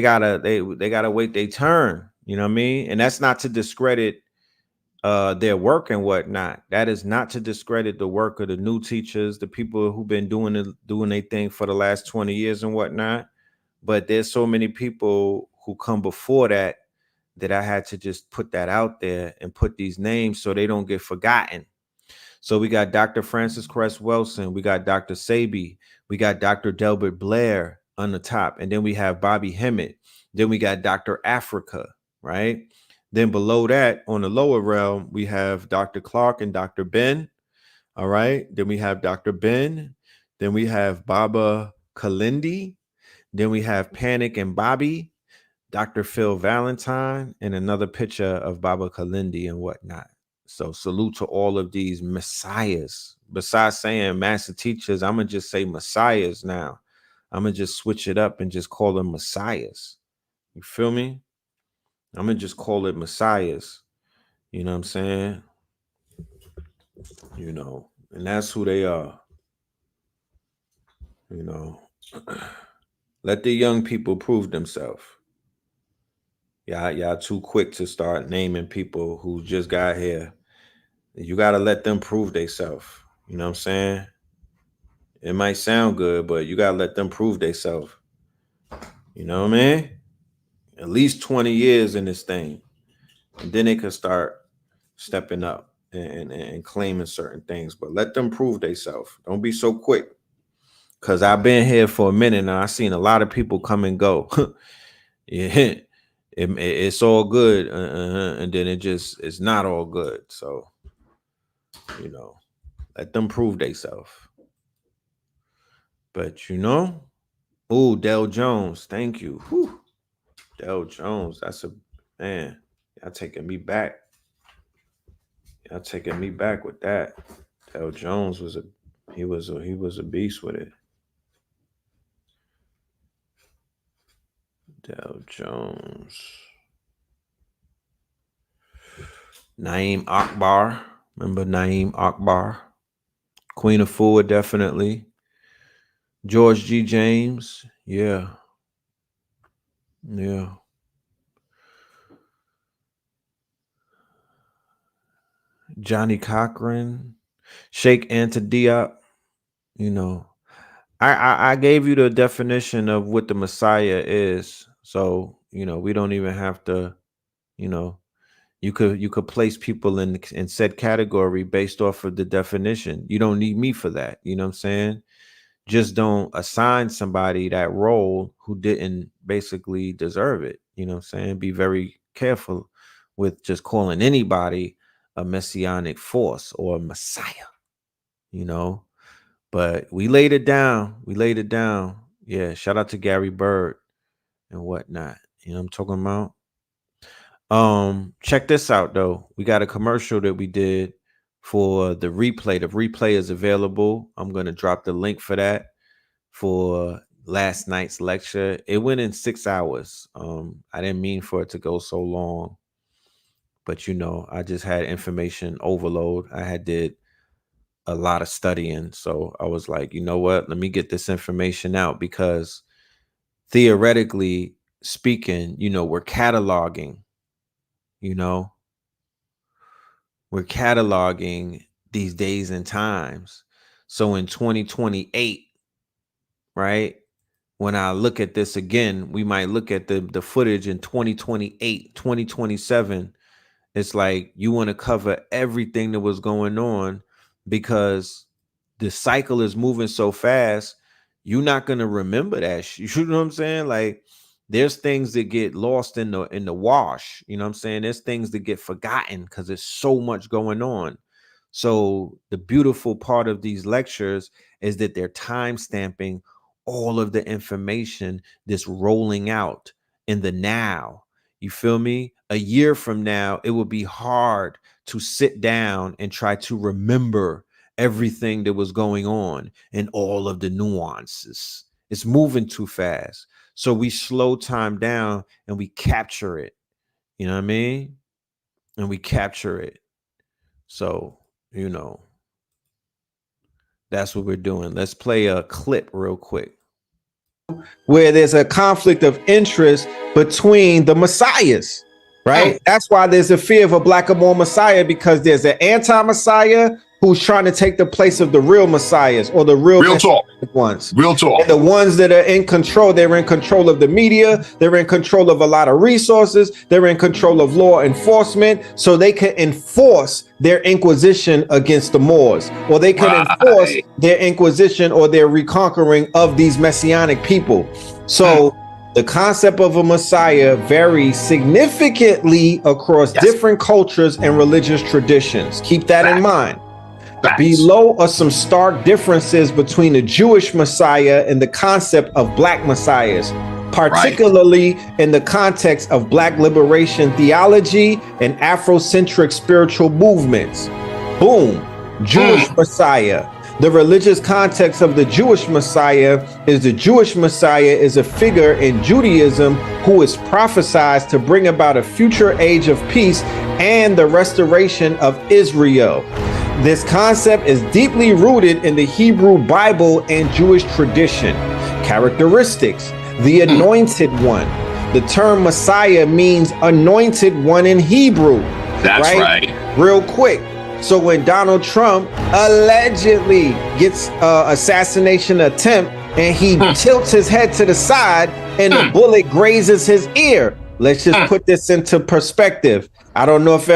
Speaker 3: gotta wait their turn. You know what I mean? And that's not to discredit their work and whatnot. That is not to discredit the work of the new teachers, the people who've been doing their thing for the last 20 years and whatnot. But there's so many people who come before that I had to just put that out there and put these names so they don't get forgotten. So we got Dr. Frances Cress Welsing, we got Dr. Sabi, we got Dr. Delbert Blair on the top, and then we have Bobby Hemmett. Then we got Dr. Africa, right? Then below that, on the lower realm, we have Dr. Clark and Dr. Ben. All right. Then we have Dr. Ben. Then we have Baba Kalindi. Then we have Panic and Bobby. Dr. Phil Valentine, and another picture of Baba Kalindi and whatnot. So salute to all of these messiahs. Besides saying master teachers, I'm going to just say messiahs now. I'm going to just switch it up and just call them messiahs. You feel me? I'm going to just call it messiahs. You know what I'm saying? You know, and that's who they are. You know, let the young people prove themselves. Y'all too quick to start naming people who just got here. You got to let them prove themselves. You know what I'm saying? It might sound good, but you got to let them prove themselves. You know what I mean? At least 20 years in this thing. And then they could start stepping up and claiming certain things. But let them prove themselves. Don't be so quick. Because I've been here for a minute now. I've seen a lot of people come and go. Yeah. It's all good. And then it's not all good. So, you know, let them prove themselves. But, you know, oh, Del Jones, thank you. Whew. Del Jones, that's a man. Y'all taking me back. Y'all taking me back with that. Del Jones was a beast with it. Del Jones. Naeem Akbar. Remember Naeem Akbar? Queen of Fua, definitely. George G. James. Yeah. Yeah. Johnny Cochran. Sheikh Anta Diop. You know, I gave you the definition of what the Messiah is. So, you know, we don't even have to, you know, you could place people in said category based off of the definition. You don't need me for that. You know what I'm saying? Just don't assign somebody that role who didn't basically deserve it. You know what I'm saying? Be very careful with just calling anybody a messianic force or a Messiah, you know. But we laid it down. We laid it down. Yeah. Shout out to Gary Bird and whatnot. You know what I'm talking about? Check this out though. We got a commercial that we did for the replay. The replay is available. I'm gonna drop the link for that for last night's lecture. It went in 6 hours. I didn't mean for it to go so long, but you know, I just had information overload. I had did a lot of studying. So I was like, you know what? Let me get this information out because theoretically speaking, you know, we're cataloging, you know, we're cataloging these days and times. So in 2028, right, when I look at this again, we might look at the footage in 2028, 2027. It's like you want to cover everything that was going on because the cycle is moving so fast. You're not going to remember that. You know what I'm saying? Like there's things that get lost in the wash. You know what I'm saying? There's things that get forgotten because there's so much going on. So the beautiful part of these lectures is that they're time stamping all of the information that's rolling out in the now. You feel me? A year from now, it will be hard to sit down and try to remember everything that was going on and all of the nuances. It's moving too fast. So we slow time down and we capture it. You know what I mean? And we capture it. So, you know, that's what we're doing. Let's play a clip real quick. Where there's a conflict of interest between the messiahs, right? That's why there's a fear of a Blackamoor messiah, because there's an anti-messiah who's trying to take the place of the real messiahs or the real
Speaker 4: talk
Speaker 3: ones.
Speaker 4: Real talk.
Speaker 3: And the ones that are in control, they're in control of the media, they're in control of a lot of resources, they're in control of law enforcement, so they can enforce their inquisition against the Moors, or they can enforce their inquisition or their reconquering of these messianic people. So the concept of a messiah varies significantly across different cultures and religious traditions. Keep that in mind. Below are some stark differences between the Jewish Messiah and the concept of black messiahs. particularly in the context of Black liberation theology and Afrocentric spiritual movements. Boom. Jewish Messiah. The religious context of the Jewish Messiah is the Jewish Messiah is a figure in Judaism who is prophesied to bring about a future age of peace and the restoration of Israel. This concept is deeply rooted in the Hebrew Bible and Jewish tradition. Characteristics: the anointed one. The term Messiah means anointed one in Hebrew.
Speaker 4: That's right.
Speaker 3: Real quick. So when Donald Trump allegedly gets assassination attempt and he tilts his head to the side and the bullet grazes his ear, let's just put this into perspective. I don't know if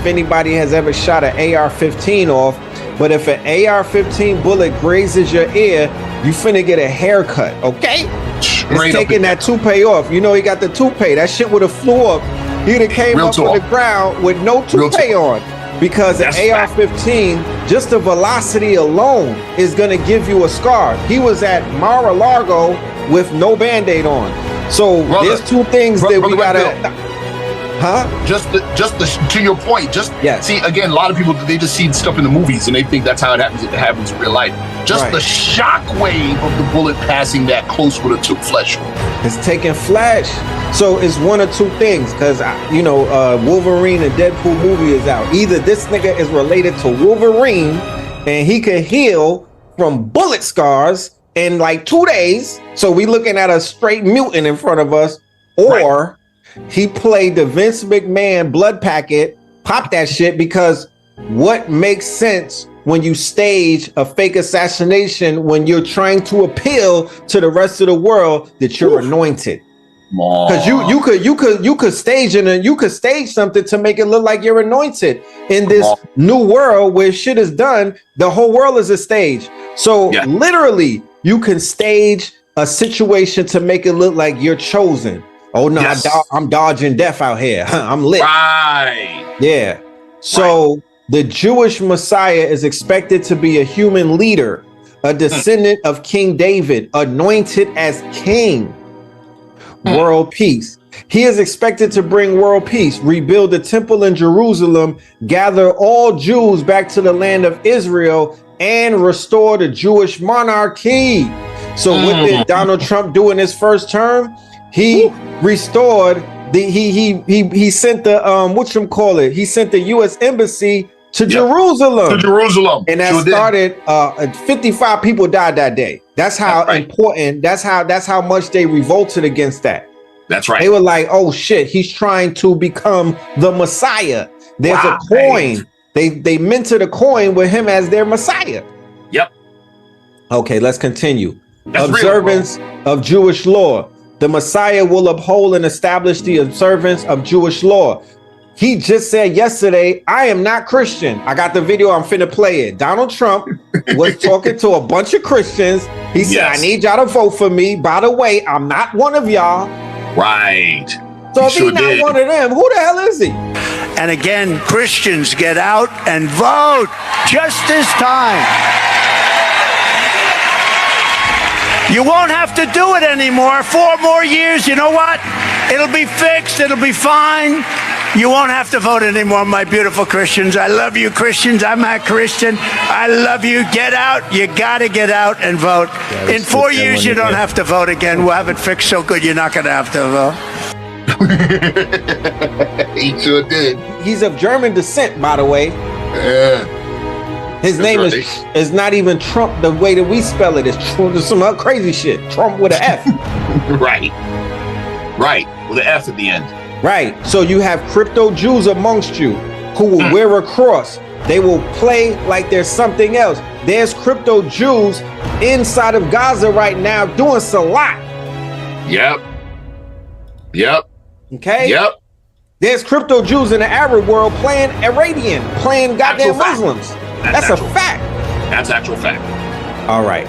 Speaker 3: anybody has ever shot an AR-15 off, but if an AR-15 bullet grazes your ear, you finna get a haircut, okay? It's taking that toupee off. You know he got the toupee. That shit would have flew up. He'd have came up on the ground with no toupee on. Because an AR-15, just the velocity alone is going to give you a scar. He was at Mar-a-Lago with no Band-Aid on. So there's two things that we got to...
Speaker 4: To your point, see, again, a lot of people, they just see stuff in the movies and they think that's how it happens in real life. The shock wave of the bullet passing that close with a flesh.
Speaker 3: It's taking flesh. So it's one or two things, because Wolverine and Deadpool movie is out. Either this nigga is related to Wolverine and he could heal from bullet scars in like 2 days. So we looking at a straight mutant in front of us, or he played the Vince McMahon blood packet, pop that shit, because what makes sense when you stage a fake assassination when you're trying to appeal to the rest of the world that you're anointed? Because you could stage something to make it look like you're anointed in this new world where shit is done. The whole world is a stage. So literally you can stage a situation to make it look like you're chosen. Oh no, I'm dodging death out here. I'm lit. Yeah. So the Jewish Messiah is expected to be a human leader, a descendant of King David, anointed as king. World peace. He is expected to bring world peace, rebuild the temple in Jerusalem, gather all Jews back to the land of Israel, and restore the Jewish monarchy. So what did Donald Trump do in his first term? He restored he sent the he sent the U.S. embassy to Jerusalem. And that started 55 people died that day. That's how important, that's how much they revolted against that.
Speaker 4: That's right.
Speaker 3: They were like, oh shit, he's trying to become the Messiah. There's a coin. They minted a coin with him as their Messiah.
Speaker 4: Yep.
Speaker 3: Okay, let's continue. Observance of Jewish law. The Messiah will uphold and establish the observance of Jewish law. He just said yesterday, I am not Christian. I got the video, I'm finna play it. Donald Trump was talking to a bunch of Christians. He said, I need y'all to vote for me. By the way, I'm not one of y'all.
Speaker 4: Right.
Speaker 3: So if he's not one of them, who the hell is he?
Speaker 5: And again, Christians, get out and vote just this time. You won't have to do it anymore. 4 more years, you know what? It'll be fixed, it'll be fine. You won't have to vote anymore, my beautiful Christians. I love you, Christians. I'm a Christian. I love you. Get out. You got to get out and vote. In 4 years, you don't have to vote again. We'll have it fixed so good you're not going to have to
Speaker 4: vote. He sure did.
Speaker 3: He's of German descent, by the way.
Speaker 4: Yeah.
Speaker 3: His name is not even Trump the way that we spell it. It's some other crazy shit. Trump with an F.
Speaker 4: Right. With an F at the end.
Speaker 3: Right. So you have crypto Jews amongst you who will wear a cross. They will play like there's something else. There's crypto Jews inside of Gaza right now doing salat.
Speaker 4: Yep.
Speaker 3: Okay?
Speaker 4: Yep.
Speaker 3: There's crypto Jews in the Arab world playing Arabian, playing goddamn Muslims. That's a fact.
Speaker 4: That's actual fact.
Speaker 3: All right.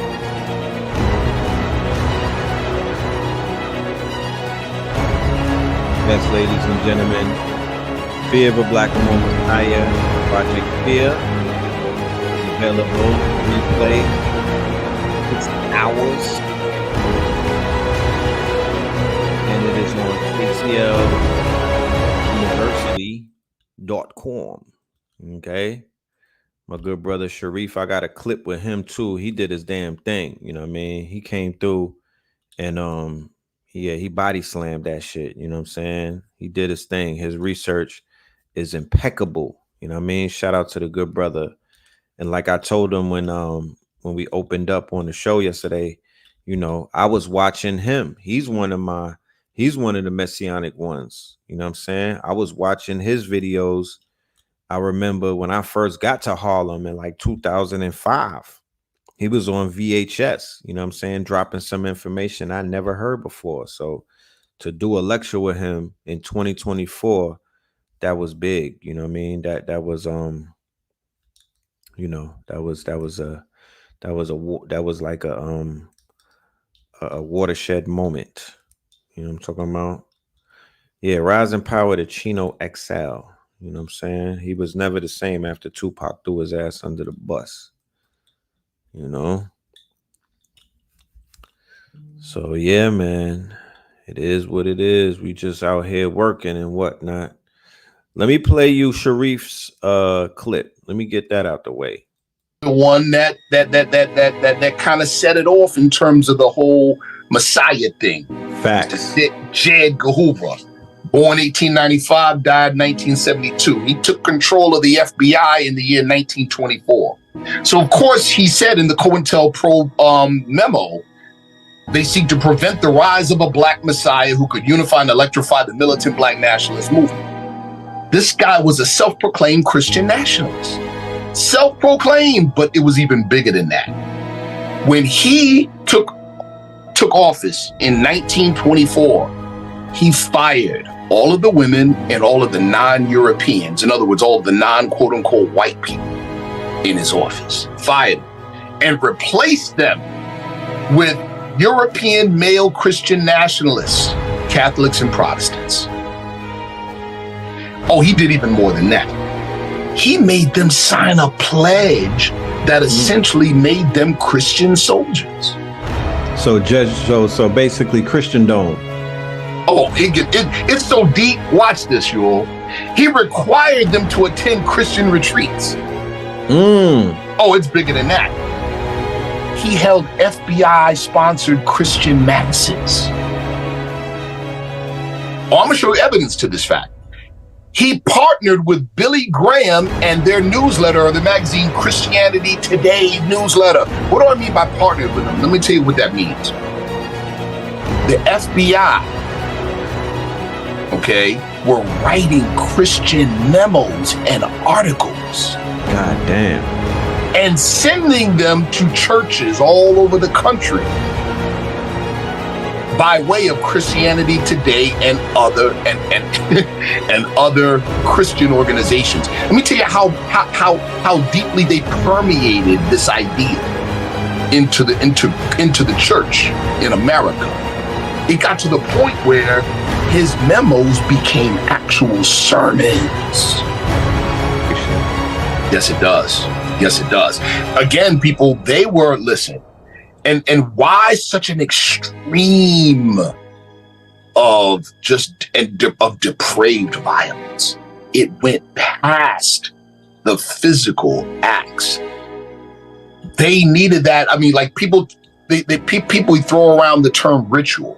Speaker 3: Yes, ladies and gentlemen, Fear of a BLACKAMOOR Messiah, Project Fear is available to replay. It's hours. hardcore. Okay. My good brother Sharif, I got a clip with him too. He did his damn thing. You know what I mean? He came through and he body slammed that shit. You know what I'm saying? He did his thing. His research is impeccable. You know what I mean? Shout out to the good brother. And like I told him when we opened up on the show yesterday, you know, I was watching him. He's one of the Messianic ones. You know what I'm saying? I was watching his videos. I remember when I first got to Harlem in like 2005, he was on VHS, you know what I'm saying, dropping some information I never heard before. So to do a lecture with him in 2024, that was big, you know what I mean? That was you know, that was like a watershed moment. You know what I'm talking about? Yeah, Rising Power to Chino XL. You know what I'm saying? He was never the same after Tupac threw his ass under the bus. You know? So yeah, man. It is what it is. We just out here working and whatnot. Let me play you Sharif's clip. Let me get that out the way.
Speaker 4: The one that kind of set it off in terms of the whole Messiah thing.
Speaker 3: Facts.
Speaker 4: J. Edgar Hoover, born 1895, died 1972. He took control of the FBI in the year 1924. So, of course, he said in the COINTELPRO memo, they seek to prevent the rise of a black messiah who could unify and electrify the militant black nationalist movement. This guy was a self-proclaimed Christian nationalist. Self-proclaimed, but it was even bigger than that. When he took office in 1924, he fired all of the women and all of the non-Europeans, in other words, all of the non-quote-unquote white people in his office, fired them, and replaced them with European male Christian nationalists, Catholics and Protestants. Oh, he did even more than that. He made them sign a pledge that essentially made them Christian soldiers.
Speaker 3: So so basically Christendom.
Speaker 4: Oh, it's so deep. Watch this, y'all. He required them to attend Christian retreats. Oh, it's bigger than that. He held FBI-sponsored Christian masses. Oh, I'm going to show you evidence to this fact. He partnered with Billy Graham and their newsletter, or the magazine Christianity Today newsletter. What do I mean by partnered with them? Let me tell you what that means. The FBI, okay, were writing Christian memos and articles.
Speaker 3: God damn.
Speaker 4: And sending them to churches all over the country by way of Christianity Today and other and other Christian organizations. Let me tell you how deeply they permeated this idea into the church in America. It got to the point where his memos became actual sermons. Yes, it does. Yes, it does. Again, people, they were, listen, and why such an extreme of depraved violence? It went past the physical acts. They needed that. I mean, like people throw around the term ritual.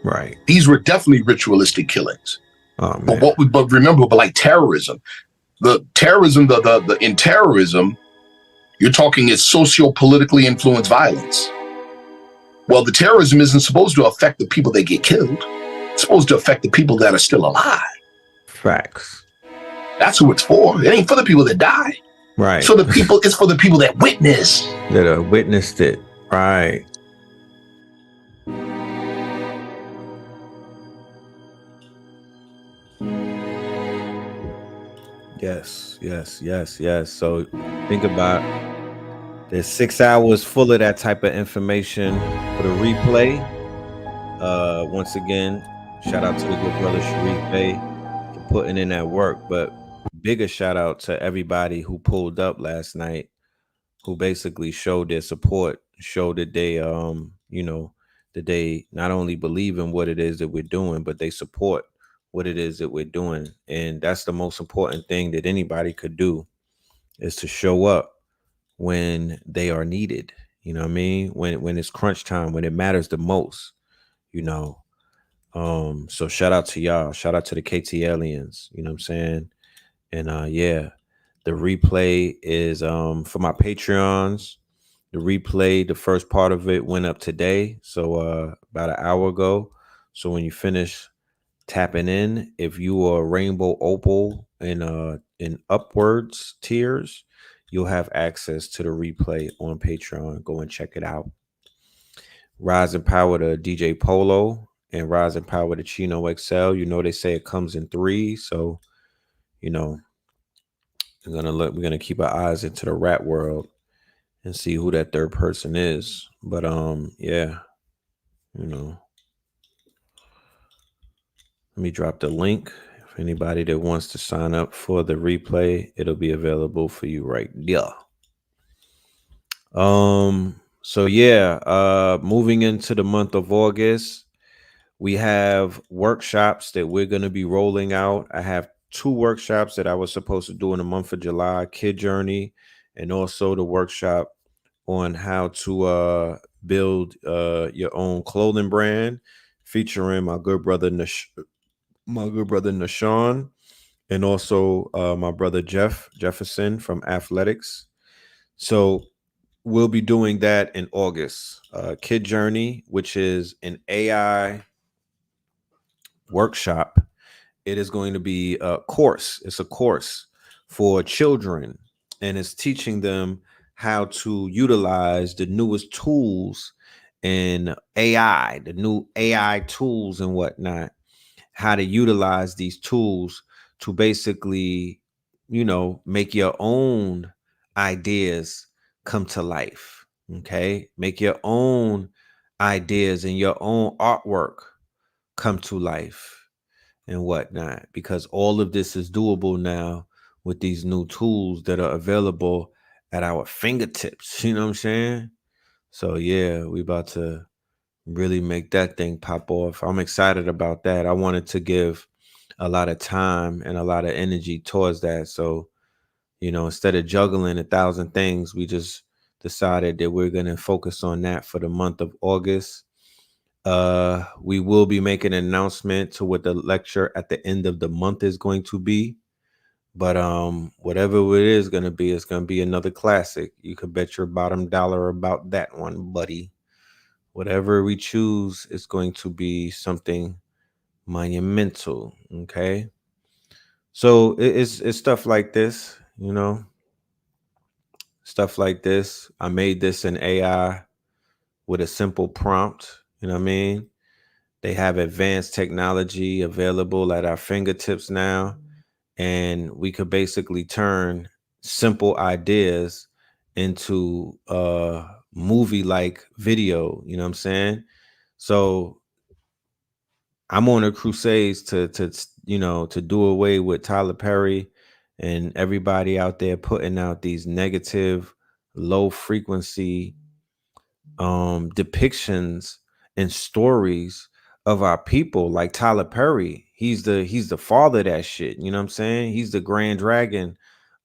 Speaker 3: Right.
Speaker 4: These were definitely ritualistic killings.
Speaker 3: Oh, man.
Speaker 4: But remember, like terrorism. In terrorism, you're talking it's socio-politically influenced violence. Well, the terrorism isn't supposed to affect the people that get killed. It's supposed to affect the people that are still alive.
Speaker 3: Facts.
Speaker 4: That's who it's for. It ain't for the people that die.
Speaker 3: Right.
Speaker 4: So it's for the people that witness.
Speaker 3: That witnessed it. Right. Yes. So think about there's 6 hours full of that type of information for the replay. Once again, shout out to the good brother Sharif Bey for putting in that work. But bigger shout out to everybody who pulled up last night, who basically showed their support, showed that they that they not only believe in what it is that we're doing, but they support what it is that we're doing. And that's the most important thing that anybody could do, is to show up when they are needed. You know what I mean? When it's crunch time, when it matters the most, you know. So shout out to y'all. Shout out to the KT aliens. You know what I'm saying? And yeah, the replay is for my Patreons. The replay, the first part of it went up today, so about an hour ago. So when you finish tapping in, if you are rainbow opal in upwards tiers, you'll have access to the replay on Patreon. Go and check it out. Rise and Power to DJ Polo and Rise and Power to Chino XL. You know they say it comes in three, so you know we're gonna keep our eyes into the rap world and see who that third person is. But yeah, you know, let me drop the link. If anybody that wants to sign up for the replay, it'll be available for you right there. So yeah, moving into the month of August, we have workshops that we're going to be rolling out. I have 2 workshops that I was supposed to do in the month of July, Kid Journey, and also the workshop on how to build your own clothing brand, featuring my good brother Nashawn, and also my brother Jefferson from Athletics. So we'll be doing that in August. Kid Journey, which is an AI workshop. It is going to be a course. It's a course for children, and it's teaching them how to utilize the newest tools in AI, the new AI tools and whatnot, how to utilize these tools to basically, make your own ideas come to life. Okay. Make your own ideas and your own artwork come to life and whatnot, because all of this is doable now with these new tools that are available at our fingertips. You know what I'm saying? So yeah, we about to really make that thing pop off. I'm excited about that. I wanted to give a lot of time and a lot of energy towards that. So, instead of juggling 1,000 things, we just decided that we're going to focus on that for the month of August. We will be making an announcement to what the lecture at the end of the month is going to be. But whatever it is going to be, it's going to be another classic. You could bet your bottom dollar about that one, buddy. Whatever we choose is going to be something monumental. Okay. So it's stuff like this, stuff like this. I made this in AI with a simple prompt. You know what I mean? They have advanced technology available at our fingertips now, and we could basically turn simple ideas into movie like video. You know what I'm saying? So I'm on a crusade to do away with Tyler Perry and everybody out there putting out these negative, low frequency depictions and stories of our people, like Tyler Perry. He's the father of that shit. You know what I'm saying? He's the grand dragon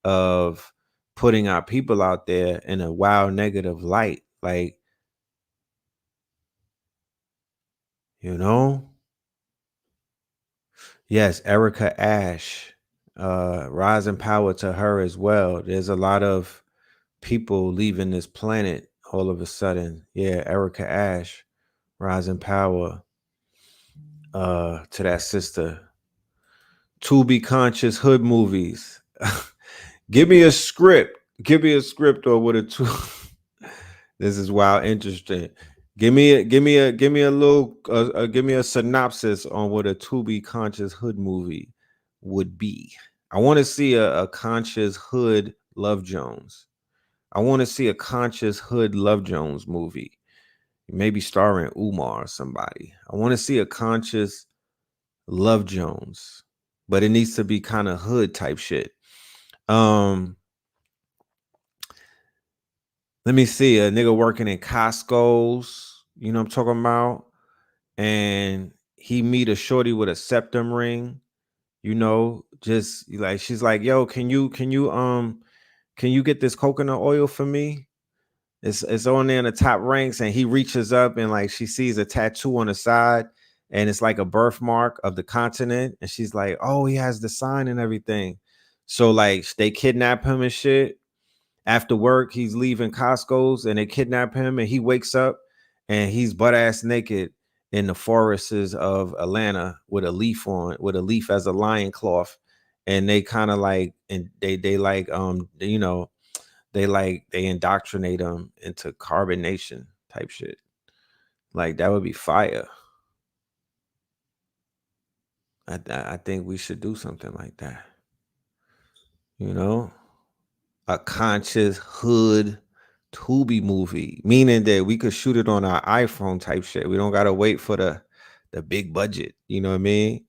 Speaker 3: of putting our people out there in a wild negative light. Like, you know? Yes, Erica Ash. Rise and power to her as well. There's a lot of people leaving this planet all of a sudden. Yeah, Erica Ash, rise and power to that sister. To be conscious hood movies. Give me a script. Give me a script or what a two. This is wild interesting. Give me a little give me a synopsis on what a to be conscious hood movie would be. I want to see a conscious hood Love Jones. I want to see a conscious hood Love Jones movie, maybe starring Umar or somebody. I want to see a conscious Love Jones, but it needs to be kind of hood type shit. Let me see, a nigga working in Costco's, you know what I'm talking about? And he meet a shorty with a septum ring, you know, just like she's like, yo, can you get this coconut oil for me? It's on there in the top ranks, and he reaches up and like she sees a tattoo on the side, and it's like a birthmark of the continent, and she's like, oh, he has the sign and everything. So like they kidnap him and shit. After work, he's leaving Costco's and they kidnap him, and he wakes up and he's butt ass naked in the forests of Atlanta with a leaf as a lion cloth. And they kind of like, and they like, you know, they indoctrinate him into carbonation type shit. Like that would be fire. I think we should do something like that. You know, a conscious hood Tubi movie, meaning that we could shoot it on our iPhone type shit. We don't gotta wait for the big budget. You know what I mean?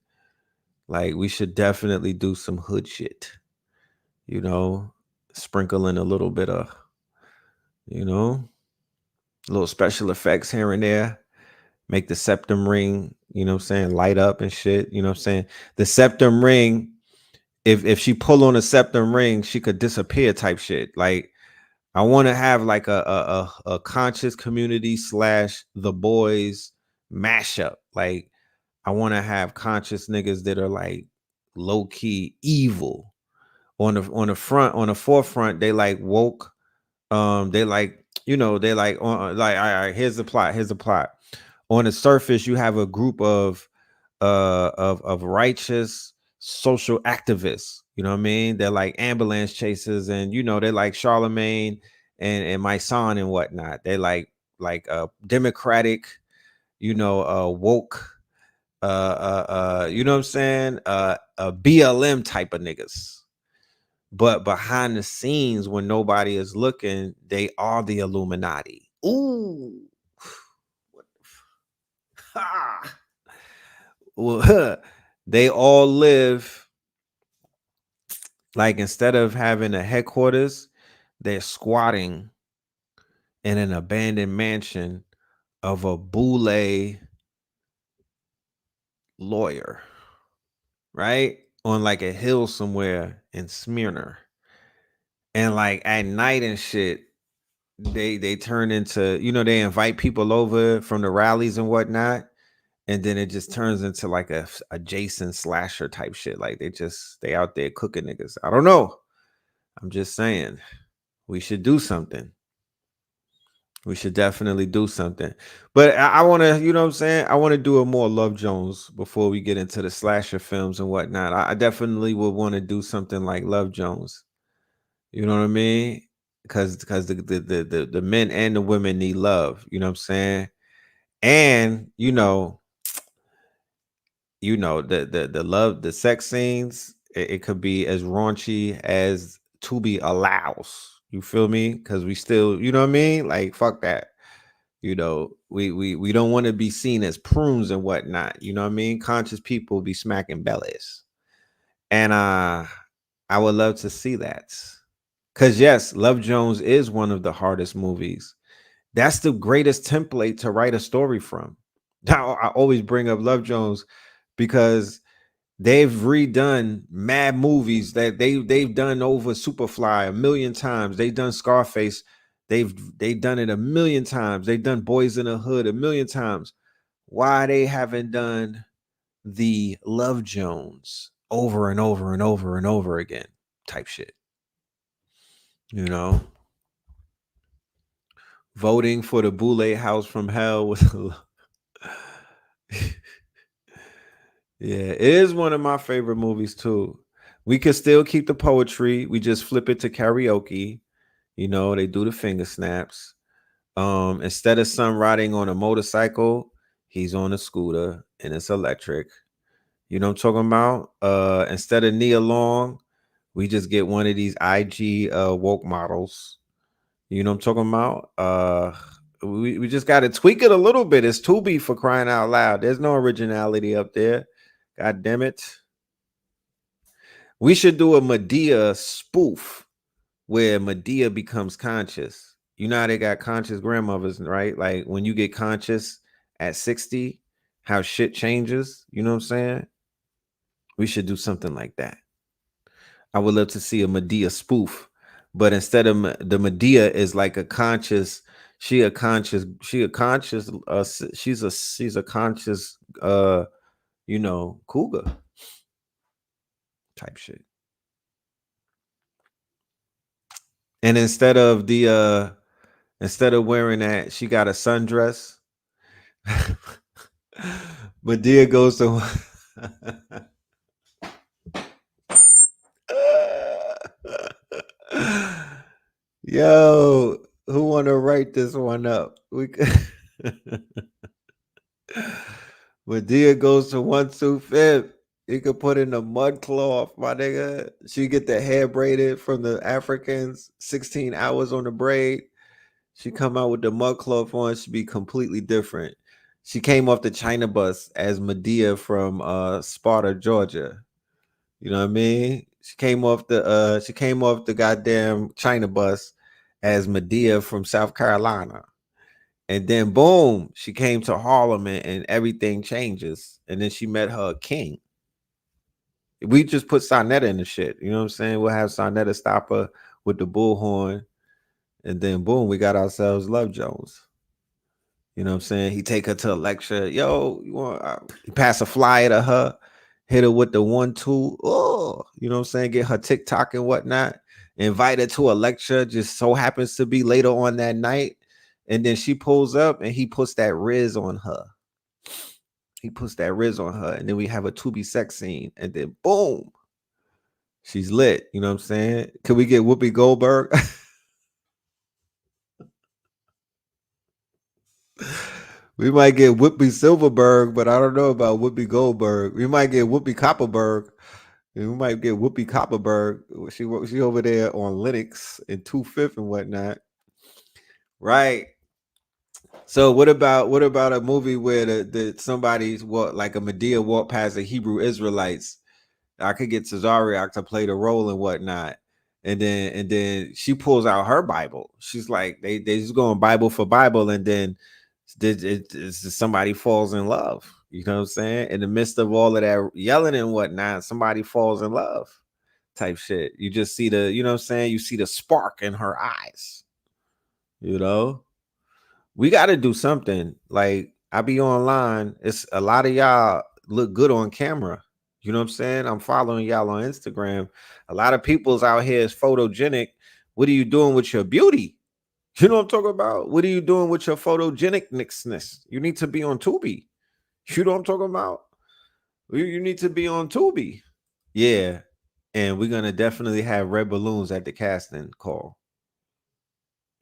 Speaker 3: Like we should definitely do some hood shit. You know, sprinkle in a little bit of, you know, little special effects here and there. Make the septum ring, you know what I'm saying, light up and shit. You know what I'm saying? The septum ring, if she pull on a septum ring, she could disappear type shit. Like I want to have like a conscious community / the boys mashup. Like I want to have conscious niggas that are like low key evil. On the forefront, they like woke. They like, you know, they like like, all right, here's the plot. On the surface, you have a group of righteous social activists. You know what I mean? They're like ambulance chasers, and you know, they're like Charlemagne and my son and whatnot. They like democratic, you know, woke, you know what I'm saying? A BLM type of niggas. But behind the scenes, when nobody is looking, they are the Illuminati. Ooh. Ha. Well, they all live like, instead of having a headquarters, they're squatting in an abandoned mansion of a boule lawyer, right? On like a hill somewhere in Smyrna. And like at night and shit, they turn into, you know, they invite people over from the rallies and whatnot. And then it just turns into like a Jason slasher type shit. Like they out there cooking niggas. I don't know. I'm just saying we should do something. We should definitely do something. But I want to, you know what I'm saying? I want to do a more Love Jones before we get into the slasher films and whatnot. I definitely would want to do something like Love Jones. You know what I mean? Because the men and the women need love. You know what I'm saying? And the love, the sex scenes, it could be as raunchy as Tubi allows. You feel me? Because we still, you know what I mean? Like fuck that. You know, we don't want to be seen as prunes and whatnot. You know what I mean? Conscious people be smacking bellies. And I would love to see that. Cause yes, Love Jones is one of the hardest movies. That's the greatest template to write a story from. Now I always bring up Love Jones because they've redone mad movies that they've done over Superfly a million times. They've done Scarface. They've done it a million times. They've done Boys in the Hood a million times. Why they haven't done the Love Jones over and over and over and over again type shit? You know, voting for the Boule House from Hell was yeah, it is one of my favorite movies too. We could still keep the poetry. We just flip it to karaoke. You know, they do the finger snaps. Instead of son riding on a motorcycle, he's on a scooter and it's electric. You know what I'm talking about? Instead of Nia Long, we just get one of these IG woke models. You know what I'm talking about? We just got to tweak it a little bit. It's Tubi, for crying out loud. There's no originality up there. God damn it. We should do a Medea spoof where Medea becomes conscious. You know how they got conscious grandmothers, right? Like when you get conscious at 60 how shit changes. You know what I'm saying? We should do something like that. I would love to see a Medea spoof, but instead of the Medea is like a conscious, she's a conscious, she's a conscious, cougar type shit. And instead of wearing that, she got a sundress. Medea goes to Yo, who want to write this one up? We Medea goes to 125th. You could put in a mud cloth, my nigga. She get the hair braided from the Africans, 16 hours on the braid. She come out with the mud cloth on. She be completely different. She came off the China bus as Medea from Sparta, Georgia. You know what I mean? She came off the goddamn China bus as Medea from South Carolina. And then boom, she came to Harlem and everything changes. And then she met her king. We just put Sonetta in the shit. You know what I'm saying? We'll have Sonetta stop her with the bullhorn. And then boom, we got ourselves Love Jones. You know what I'm saying? He take her to a lecture. Yo, you want he pass a flyer to her, hit her with the 1-2. Oh, you know what I'm saying? Get her TikTok and whatnot. Invite her to a lecture. Just so happens to be later on that night. And then she pulls up and he puts that Riz on her. And then we have a Tubi sex scene. And then boom, she's lit. You know what I'm saying? Can we get Whoopi Goldberg? We might get Whoopi Silverberg, but I don't know about Whoopi Goldberg. We might get Whoopi Copperberg. We might get Whoopi Copperberg. She over there on Linux and 2/5 and whatnot. Right. So what about a movie where the somebody's like a Medea walk past the Hebrew Israelites? I could get Tazariak to play the role and whatnot. And then she pulls out her Bible. She's like, they just going Bible for Bible, and then somebody falls in love. You know what I'm saying? In the midst of all of that yelling and whatnot, somebody falls in love type shit. You just see you know what I'm saying? You see the spark in her eyes. You know? We got to do something. Like, I be online. It's a lot of y'all look good on camera. You know what I'm saying? I'm following y'all on Instagram. A lot of people's out here is photogenic. What are you doing with your beauty? You know what I'm talking about? What are you doing with your photogenicness? You need to be on Tubi. You know what I'm talking about? You need to be on Tubi. Yeah. And we're going to definitely have red balloons at the casting call.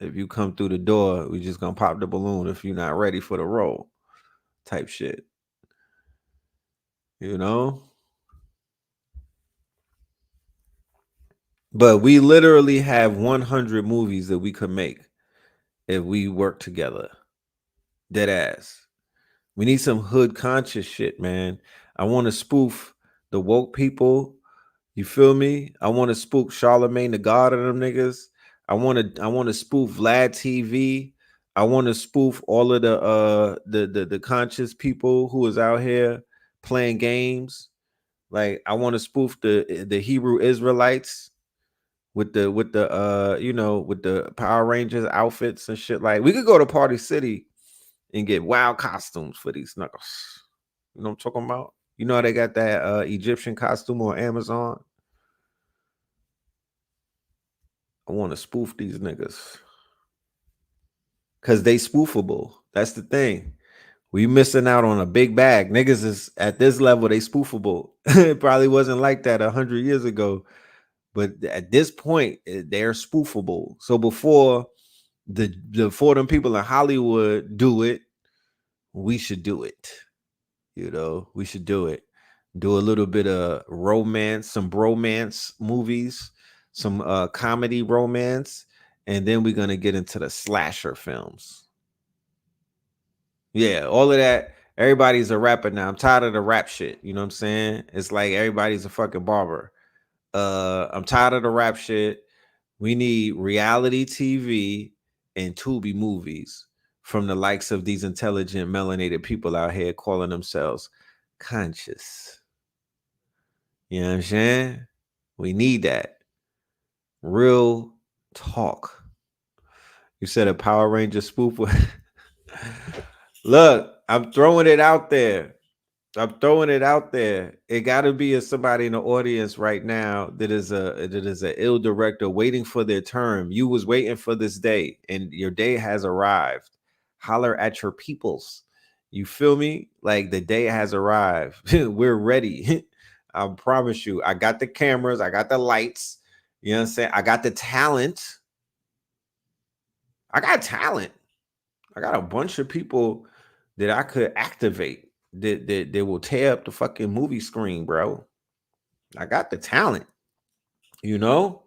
Speaker 3: If you come through the door, we just going to pop the balloon if you're not ready for the role type shit. You know? But we literally have 100 movies that we could make if we work together. Dead ass. We need some hood conscious shit, man. I want to spoof the woke people. You feel me? I want to spoof Charlemagne the God of them niggas. I want to spoof Vlad TV. I want to spoof all of the conscious people who is out here playing games. Like, I want to spoof the Hebrew Israelites with the with the Power Rangers outfits and shit. Like, we could go to Party City and get wild costumes for these knuckles. You know what I'm talking about? You know how they got that Egyptian costume on Amazon? I want to spoof these niggas. Because they spoofable. That's the thing. We missing out on a big bag. Niggas is at this level, they spoofable. It probably wasn't like that 100 years ago. But at this point, they're spoofable. So before before them people in Hollywood do it, we should do it. You know, we should do it. Do a little bit of romance, some bromance movies, some comedy romance, and then we're gonna get into the slasher films. Yeah, all of that. Everybody's a rapper now. I'm tired of the rap shit. You know what I'm saying? It's like everybody's a fucking barber. I'm tired of the rap shit. We need reality TV and Tubi movies from the likes of these intelligent melanated people out here calling themselves conscious. You know what I'm saying? We need that. Real talk. You said a Power Ranger spoof. Look, I'm throwing it out there. It got to be somebody in the audience right now that is a ill director waiting for their term. You was waiting for this day, and your day has arrived. Holler at your peoples. You feel me? Like the day has arrived. We're ready. I promise you. I got the cameras. I got the lights. You know what I'm saying? I got the talent. I got talent. I got a bunch of people that I could activate that will tear up the fucking movie screen, bro. I got the talent. You know?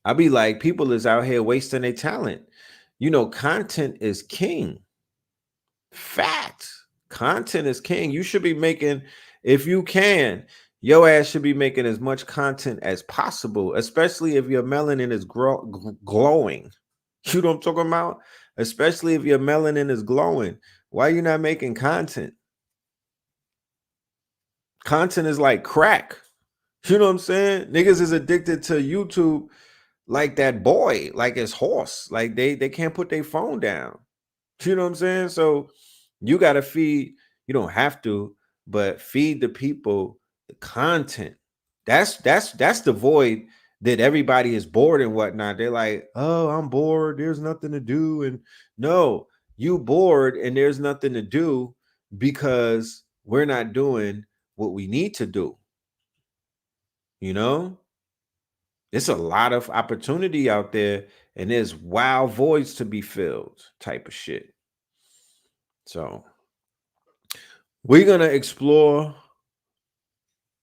Speaker 3: I be like, people is out here wasting their talent. You know, content is king. Fact. Content is king. You should be making, if you can, your ass should be making as much content as possible, especially if your melanin is glowing. You know what I'm talking about? Especially if your melanin is glowing. Why are you not making content? Content is like crack. You know what I'm saying? Niggas is addicted to YouTube like that boy, like his horse. Like they can't put their phone down. You know what I'm saying? So you got to feed, you don't have to, but feed the people the content. That's the void that everybody is bored and whatnot. They're like, oh, I'm bored. There's nothing to do. And no, you bored and there's nothing to do because we're not doing what we need to do. You know, it's a lot of opportunity out there and there's wild voids to be filled type of shit. So we're going to explore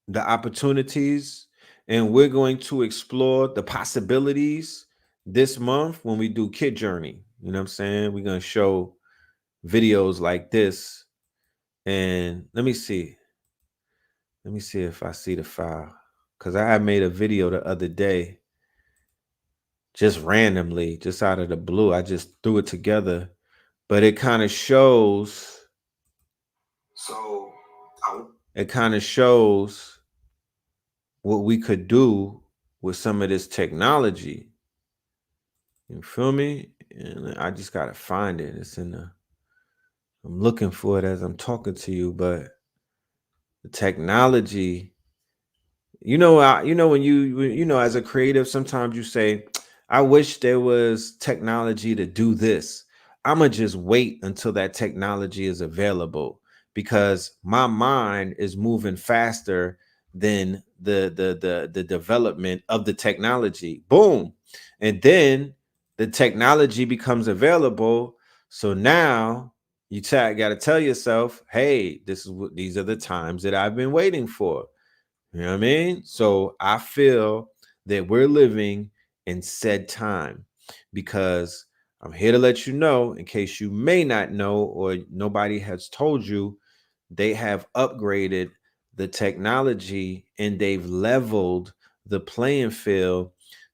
Speaker 3: the opportunities and we're going to explore the possibilities this month when we do Kid Journey. You know what I'm saying? We're going to show videos like this. And let me see if I see the file. Because I made a video the other day. Just randomly, just out of the blue. I just threw it together. But it kind of shows. It kind of shows what we could do with some of this technology. You feel me? And I just got to find it. It's in the, I'm looking for it as I'm talking to you, but the technology, when you as a creative, sometimes you say, I wish there was technology to do this. I'm going to just wait until that technology is available because my mind is moving faster than the development of the technology. Boom. And then the technology becomes available. So now you got to tell yourself, hey, these are the times that I've been waiting for. You know what I mean? So I feel that we're living in said time because I'm here to let you know, in case you may not know or nobody has told you, they have upgraded the technology and they've leveled the playing field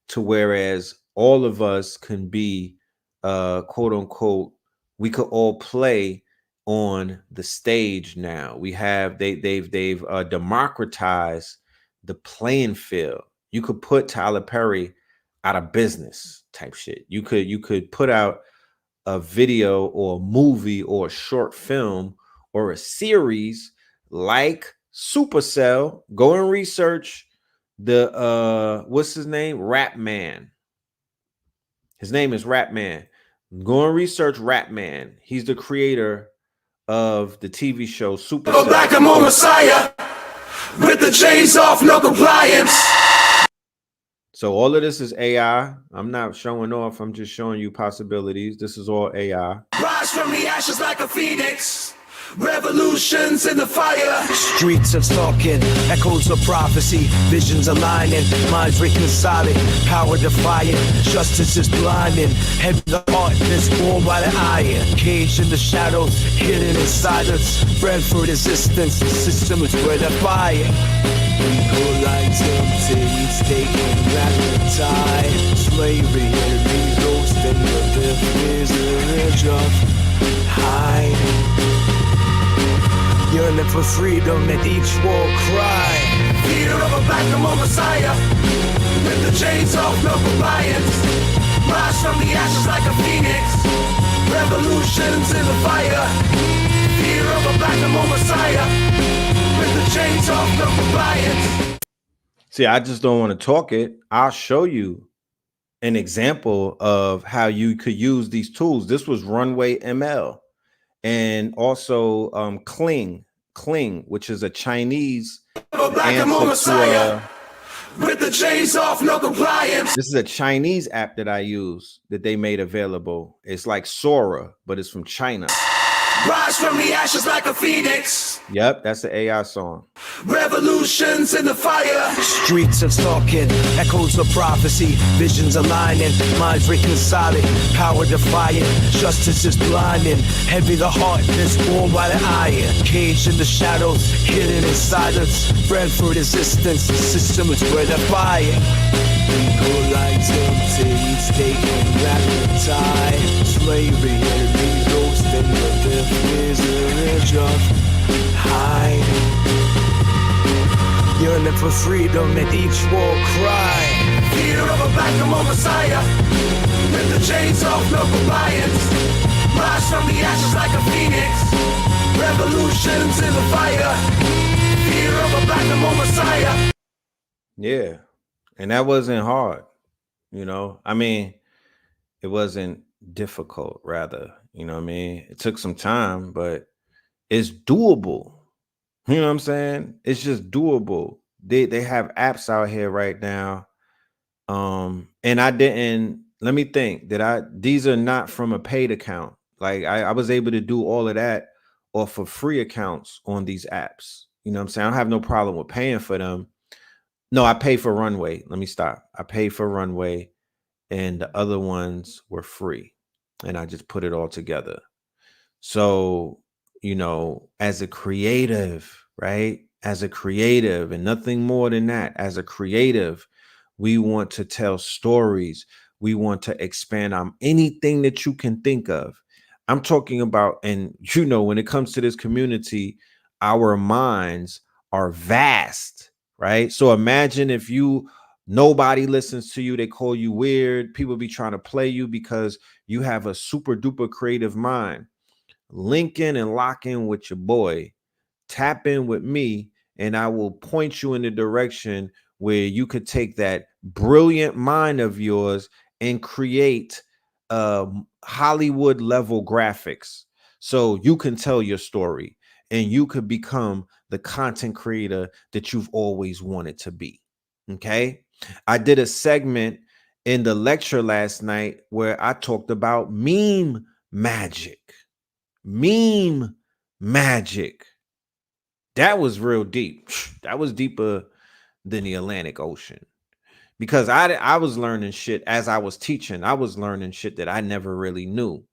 Speaker 3: to whereas all of us can be quote unquote, we could all play on the stage now. We have they've democratized the playing field. You could put Tyler Perry out of business type shit. You could put out a video or a movie or a short film or a series like Supercell. Go and research the what's his name? Rap Man. His name is Rap Man. Go and research Rap Man. He's the creator of the TV show Supercell.
Speaker 1: BLACKAMOOR Messiah with the chains off, no compliance.
Speaker 3: So all of this is AI. I'm not showing off. I'm just showing you possibilities. This is all AI.
Speaker 1: Rise from the ashes like a phoenix. Revolutions in the fire.
Speaker 6: Streets are talking, echoes of prophecy, visions aligning, minds reconciling, power defying, justice is blinding, heavy the heart is born by the iron, caged in the shadows, hidden in silence, bred for resistance, the system is where the fire. We go like temptations, taking back the tide, slavery, enemy, roasting, the fifth is the ridge of hide. Yearning for freedom and each war cry. Fear of a BLACKAMOOR Messiah. With the chains off, no compliance. Rise from the ashes like a phoenix. Revolutions in the fire. Fear of a BLACKAMOOR Messiah. With the chains off, no compliance.
Speaker 3: See, I just don't want to talk it. I'll show you an example of how you could use these tools. This was Runway ML, and also Cling, which is a Chinese answer to
Speaker 6: with the chains off, no compliance.
Speaker 3: This is a Chinese app that I use that they made available. It's like Sora, but it's from China.
Speaker 6: Rise from the ashes like a phoenix.
Speaker 3: Yep, that's the AI song.
Speaker 6: Revolutions in the fire. Streets of stalking, echoes of prophecy, visions aligning, minds reconciling, power defying, justice is blinding. Heavy the heart that's born by the iron. Caged in the shadows, hidden in silence, bred for resistance. The system is where the fire. People like temptations, taking back the time. Slavery, enemy, ghost, and the death is the edge of hide. Yearning for freedom and each war cry. Fear of a BLACKAMOOR Messiah. With the chains off, no compliance. Rise from the ashes like a phoenix. Revolutions in the fire. Fear of a BLACKAMOOR Messiah.
Speaker 3: Yeah, and that wasn't hard, you know. I mean, it wasn't difficult, rather, you know what I mean? It took some time, but it's doable. You know what I'm saying? It's just doable. They have apps out here right now. And I didn't, let me think, these are not from a paid account. Like I was able to do all of that off of free accounts on these apps. You know what I'm saying? I don't have no problem with paying for them. No, I pay for Runway. Let me stop. I pay for Runway, and the other ones were free. And I just put it all together. So, you know, as a creative, right? As a creative, and nothing more than that, as a creative, we want to tell stories. We want to expand on anything that you can think of. I'm talking about, and you know, when it comes to this community, our minds are vast, right? So imagine if nobody listens to you, they call you weird, people be trying to play you because you have a super duper creative mind. Link in and lock in with your boy, tap in with me, and I will point you in the direction where you could take that brilliant mind of yours and create Hollywood level graphics so you can tell your story and you could become the content creator that you've always wanted to be. Okay, I did a segment in the lecture last night where I talked about meme magic. That was real deep. That was deeper than the Atlantic Ocean, because I was learning shit as I was teaching. I was learning shit that I never really knew.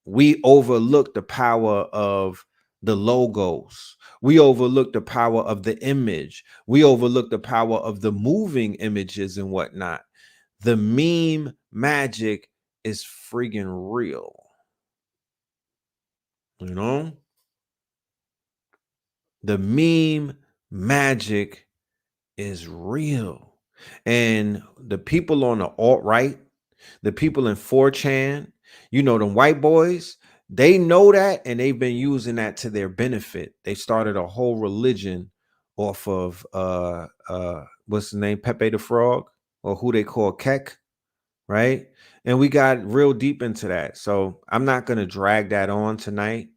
Speaker 3: We overlooked the power of the logos. We overlooked the power of the image. We overlooked the power of the moving images and whatnot. The meme magic is friggin' real. You know, the meme magic is real. And the people on the alt-right, the people in 4chan, you know, them white boys, they know that, and they've been using that to their benefit. They started a whole religion off of what's his name, Pepe the Frog, or who they call Kek, right? And we got real deep into that. So I'm not going to drag that on tonight.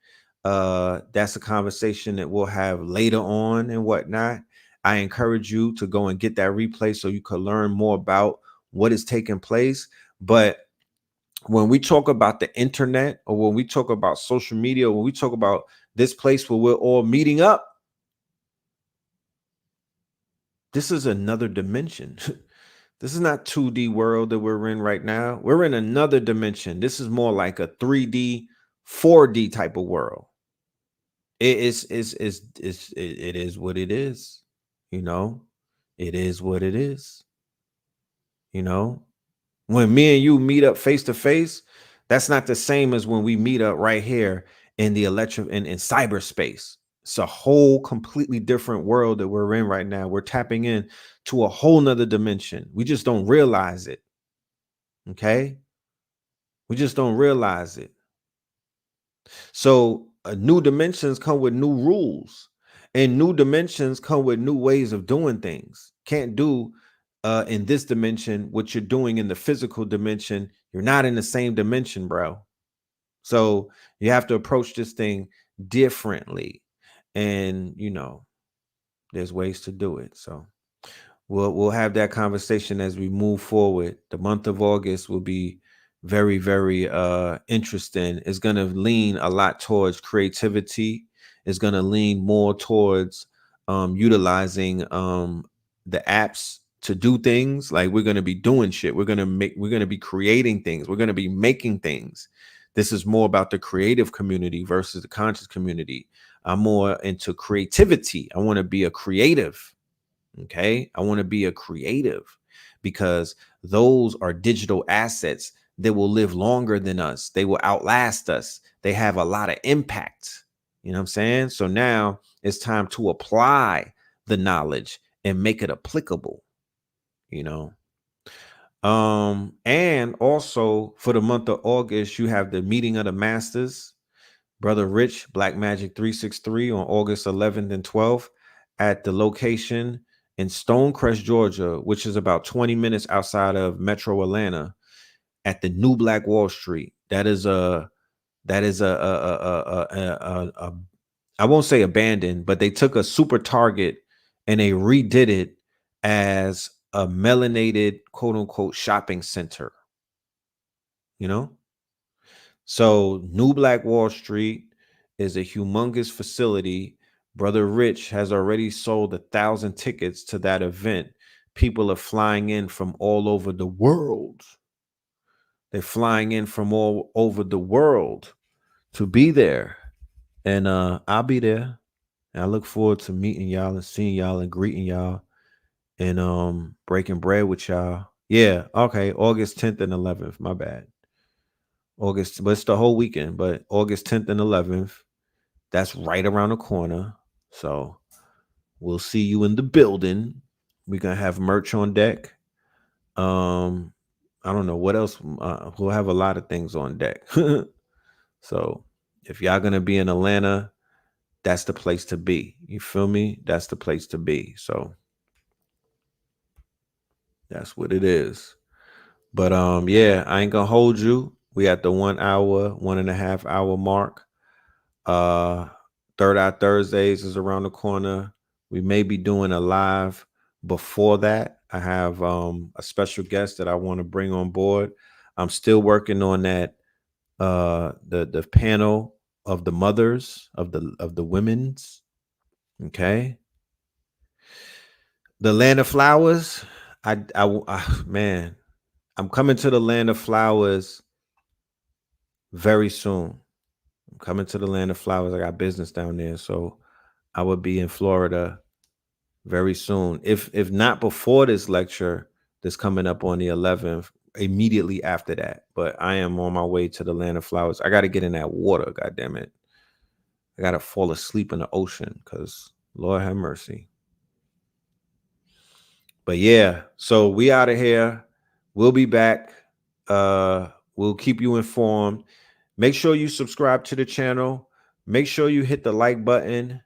Speaker 3: That's a conversation that we'll have later on and whatnot. I encourage you to go and get that replay so you can learn more about what is taking place. But when we talk about the internet, or when we talk about social media, when we talk about this place where we're all meeting up, this is another dimension. This is not 2D world that we're in right now. We're in another dimension. This is more like a 3D, 4D type of world. It is what it is. You know, it is what it is. You know, when me and you meet up face to face, That's not the same as when we meet up right here in the in cyberspace. It's a whole completely different world that we're in right now. We're tapping in to a whole nother dimension. We just don't realize it. Okay. We just don't realize it. So new dimensions come with new rules, and new dimensions come with new ways of doing things. Can't do in this dimension what you're doing in the physical dimension. You're not in the same dimension, bro. So you have to approach this thing differently. And there's ways to do it. So we'll have that conversation as we move forward. The month of August will be very, very interesting. It's going to lean a lot towards creativity. It's going to lean more towards utilizing the apps to do things. Like, we're going to be doing shit. We're going to be creating things. We're going to be making things. This is more about the creative community versus the conscious community. I'm more into creativity. I want to be a creative. Okay. I want to be a creative because those are digital assets that will live longer than us. They will outlast us. They have a lot of impact. You know what I'm saying? So now it's time to apply the knowledge and make it applicable, and also for the month of August, you have the meeting of the masters, Brother Rich, Black Magic 363 on August 11th and 12th at the location in Stonecrest, Georgia, which is about 20 minutes outside of Metro Atlanta, at the New Black Wall Street. That is I won't say abandoned, but they took a super Target and they redid it as a melanated, quote unquote, shopping center. So New Black Wall Street is a humongous facility. Brother Rich has already sold 1,000 tickets to that event. People are flying in from all over the world. They're flying in from all over the world to be there. And I'll be there. And I look forward to meeting y'all and seeing y'all and greeting y'all and breaking bread with y'all. Yeah, okay. August 10th and 11th. My bad. August, but it's the whole weekend, but August 10th and 11th. That's right around the corner. So we'll see you in the building. We're gonna have merch on deck. I don't know what else. We'll have a lot of things on deck. So if y'all gonna be in Atlanta, that's the place to be. You feel me? That's the place to be. So that's what it is. But yeah, I ain't gonna hold you. We at the 1 hour, 1.5 hour mark. Third Eye Thursdays is around the corner. We may be doing a live before that. I have a special guest that I want to bring on board. I'm still working on that. The panel of the mothers of the women's. Okay. The Land of Flowers. Man, I'm coming to the Land of Flowers very soon. I'm coming to the Land of Flowers. I got business down there, so I will be in Florida very soon. If not before this lecture that's coming up on the 11th, immediately after that. But I am on my way to the Land of Flowers. I got to get in that water. God damn it! I got to fall asleep in the ocean because Lord have mercy. But yeah, so we out of here. We'll be back. We'll keep you informed. Make sure you subscribe to the channel. Make sure you hit the like button.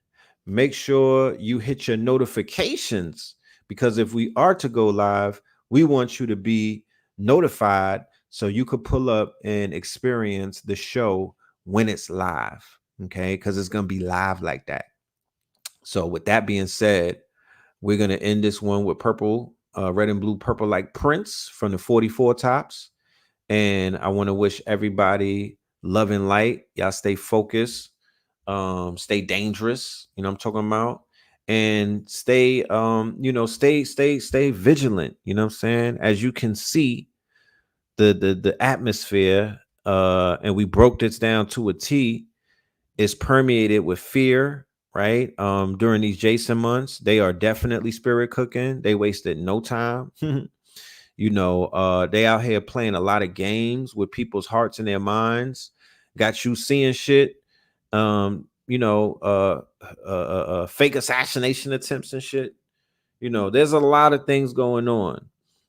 Speaker 3: Make sure you hit your notifications, because if we are to go live, we want you to be notified so you could pull up and experience the show when it's live. Okay, because it's going to be live like that. So with that being said, we're going to end this one with purple, red and blue, purple like Prince from the 44 Tops. And I want to wish everybody love and light. Y'all stay focused, stay dangerous. You know what I'm talking about? And stay, stay vigilant. You know what I'm saying? As you can see, the atmosphere, and we broke this down to a T, is permeated with fear, right? During these Jason months, they are definitely spirit cooking. They wasted no time. They out here playing a lot of games with people's hearts and their minds. Got you seeing shit. Fake assassination attempts and shit. There's a lot of things going on.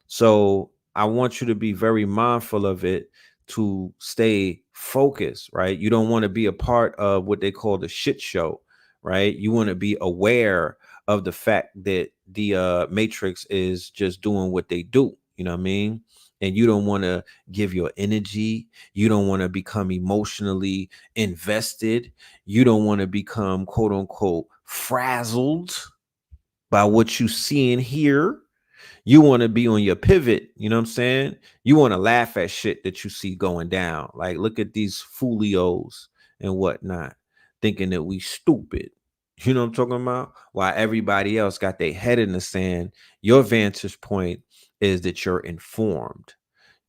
Speaker 3: So I want you to be very mindful of it, to stay focused, right? You don't want to be a part of what they call the shit show, right? You want to be aware of the fact that the Matrix is just doing what they do. You know what I mean? And you don't want to give your energy. You don't want to become emotionally invested. You don't want to become, quote unquote, frazzled by what you see and hear. You want to be on your pivot. You know what I'm saying? You want to laugh at shit that you see going down. Like, look at these foolios and whatnot, thinking that we stupid. You know what I'm talking about? While everybody else got their head in the sand, your vantage point is that you're informed,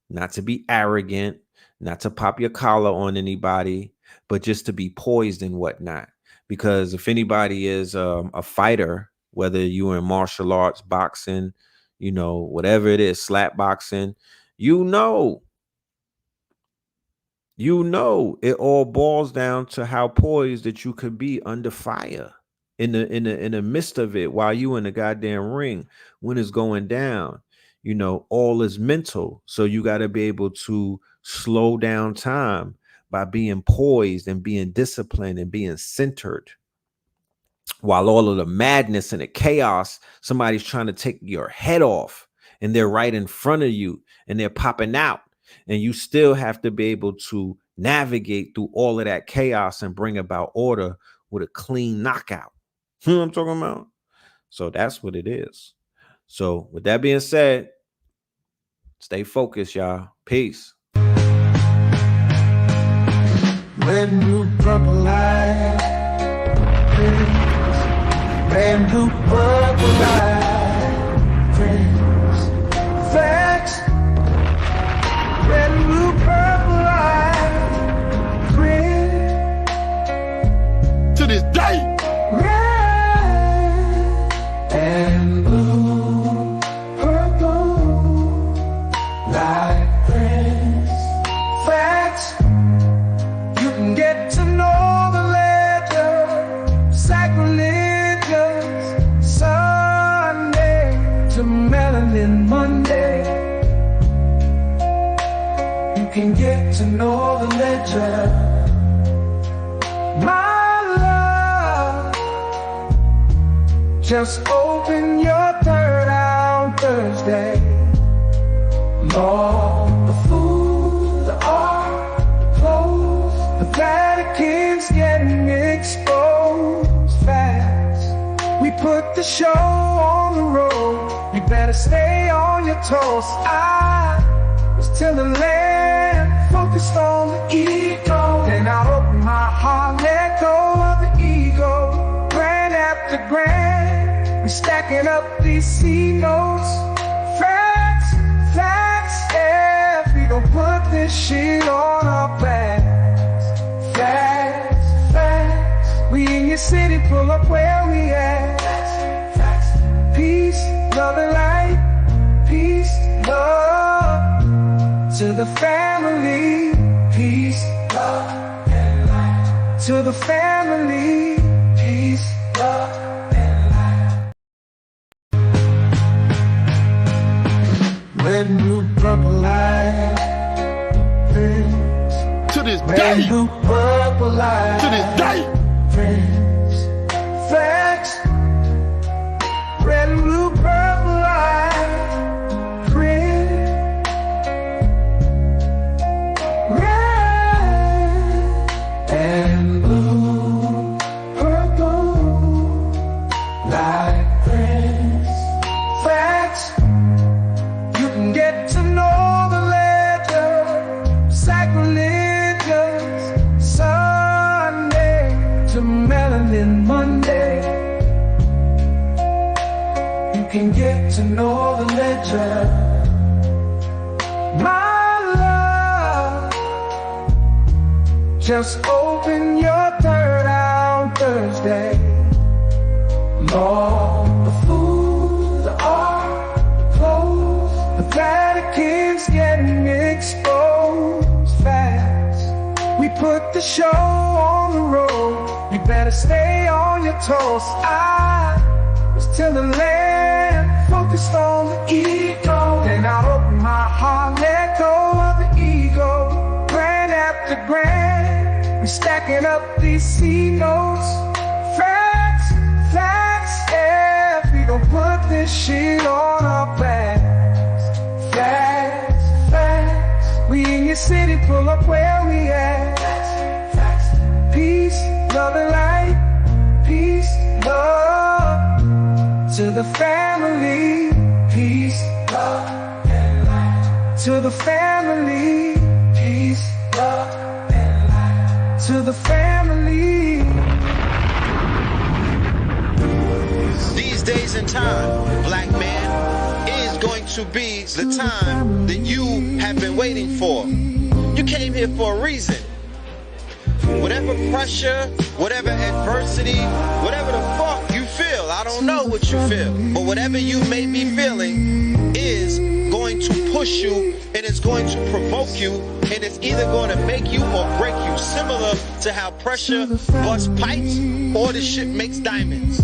Speaker 3: not to be arrogant, not to pop your collar on anybody, but just to be poised and whatnot. Because if anybody is a fighter, whether you're in martial arts, boxing, whatever it is, slap boxing, it all boils down to how poised that you could be under fire in the midst of it, while you in the goddamn ring when it's going down. All is mental. So you got to be able to slow down time by being poised and being disciplined and being centered. While all of the madness and the chaos, somebody's trying to take your head off and they're right in front of you and they're popping out. And you still have to be able to navigate through all of that chaos and bring about order with a clean knockout. You know what I'm talking about? So that's what it is. So with that being said, stay focused, y'all. Peace.
Speaker 1: Red, blue, purple light. Red, blue, purple light. Friends, facts. Red, blue, purple light. Friends.
Speaker 4: To this day.
Speaker 1: Red and blue, purple light. Friends, facts. You can get to know the ledger, sacrilegious Sunday to melanin Monday. You can get to know the ledger, my love. Just open your third eye on Thursday. Lord, the food, the art, the clothes, the Vatican's getting exposed fast. We put the show on the road. You better stay on your toes. I was till the land focused on the ego. Then I open my heart, let go of the ego. Grand after grand, we're stacking up these C notes. Facts, facts, yeah. We gon' put this shit on our backs. Facts, facts. We in your city, pull up where we at. Facts, facts. Peace, love and light. Peace, love to the family. Peace, love and light to the family. Peace, love and light. Red, blue, purple light. Friends.
Speaker 4: To this
Speaker 1: Red,
Speaker 4: day.
Speaker 1: blue, purple light.
Speaker 4: To this day.
Speaker 1: Friends. Facts. Red, blue, purple light. Friends. Red and blue, purple light. Friends. Facts. You can get to know the ledger, sacrilegious Sunday to melanin Monday. You can get to know the ledger, my love. Just open your third eye on Thursday. Lord, the food, the art, the clothes, the bag. exposed fast. We put the show on the road. You better stay on your toes. I was till the land, focused on the ego. Then I opened my heart, let go of the ego. Grand after grand, we stacking up these C notes. Facts, facts, yeah. We gon' put this shit on our backs. Facts, facts. We in your city, pull up where we at. Facts, facts. Peace, love and light. Peace, love to the family. Peace, love and light to the family. Peace, love and light to the family.
Speaker 2: These days and time, black man, is going to be the time that you have been waiting for. You came here for a reason. Whatever pressure, whatever adversity, whatever the fuck you feel, I don't know what you feel, but whatever you may be feeling is going to push you, and it's going to provoke you, and it's either going to make you or break you, similar to how pressure busts pipes or the shit makes diamonds.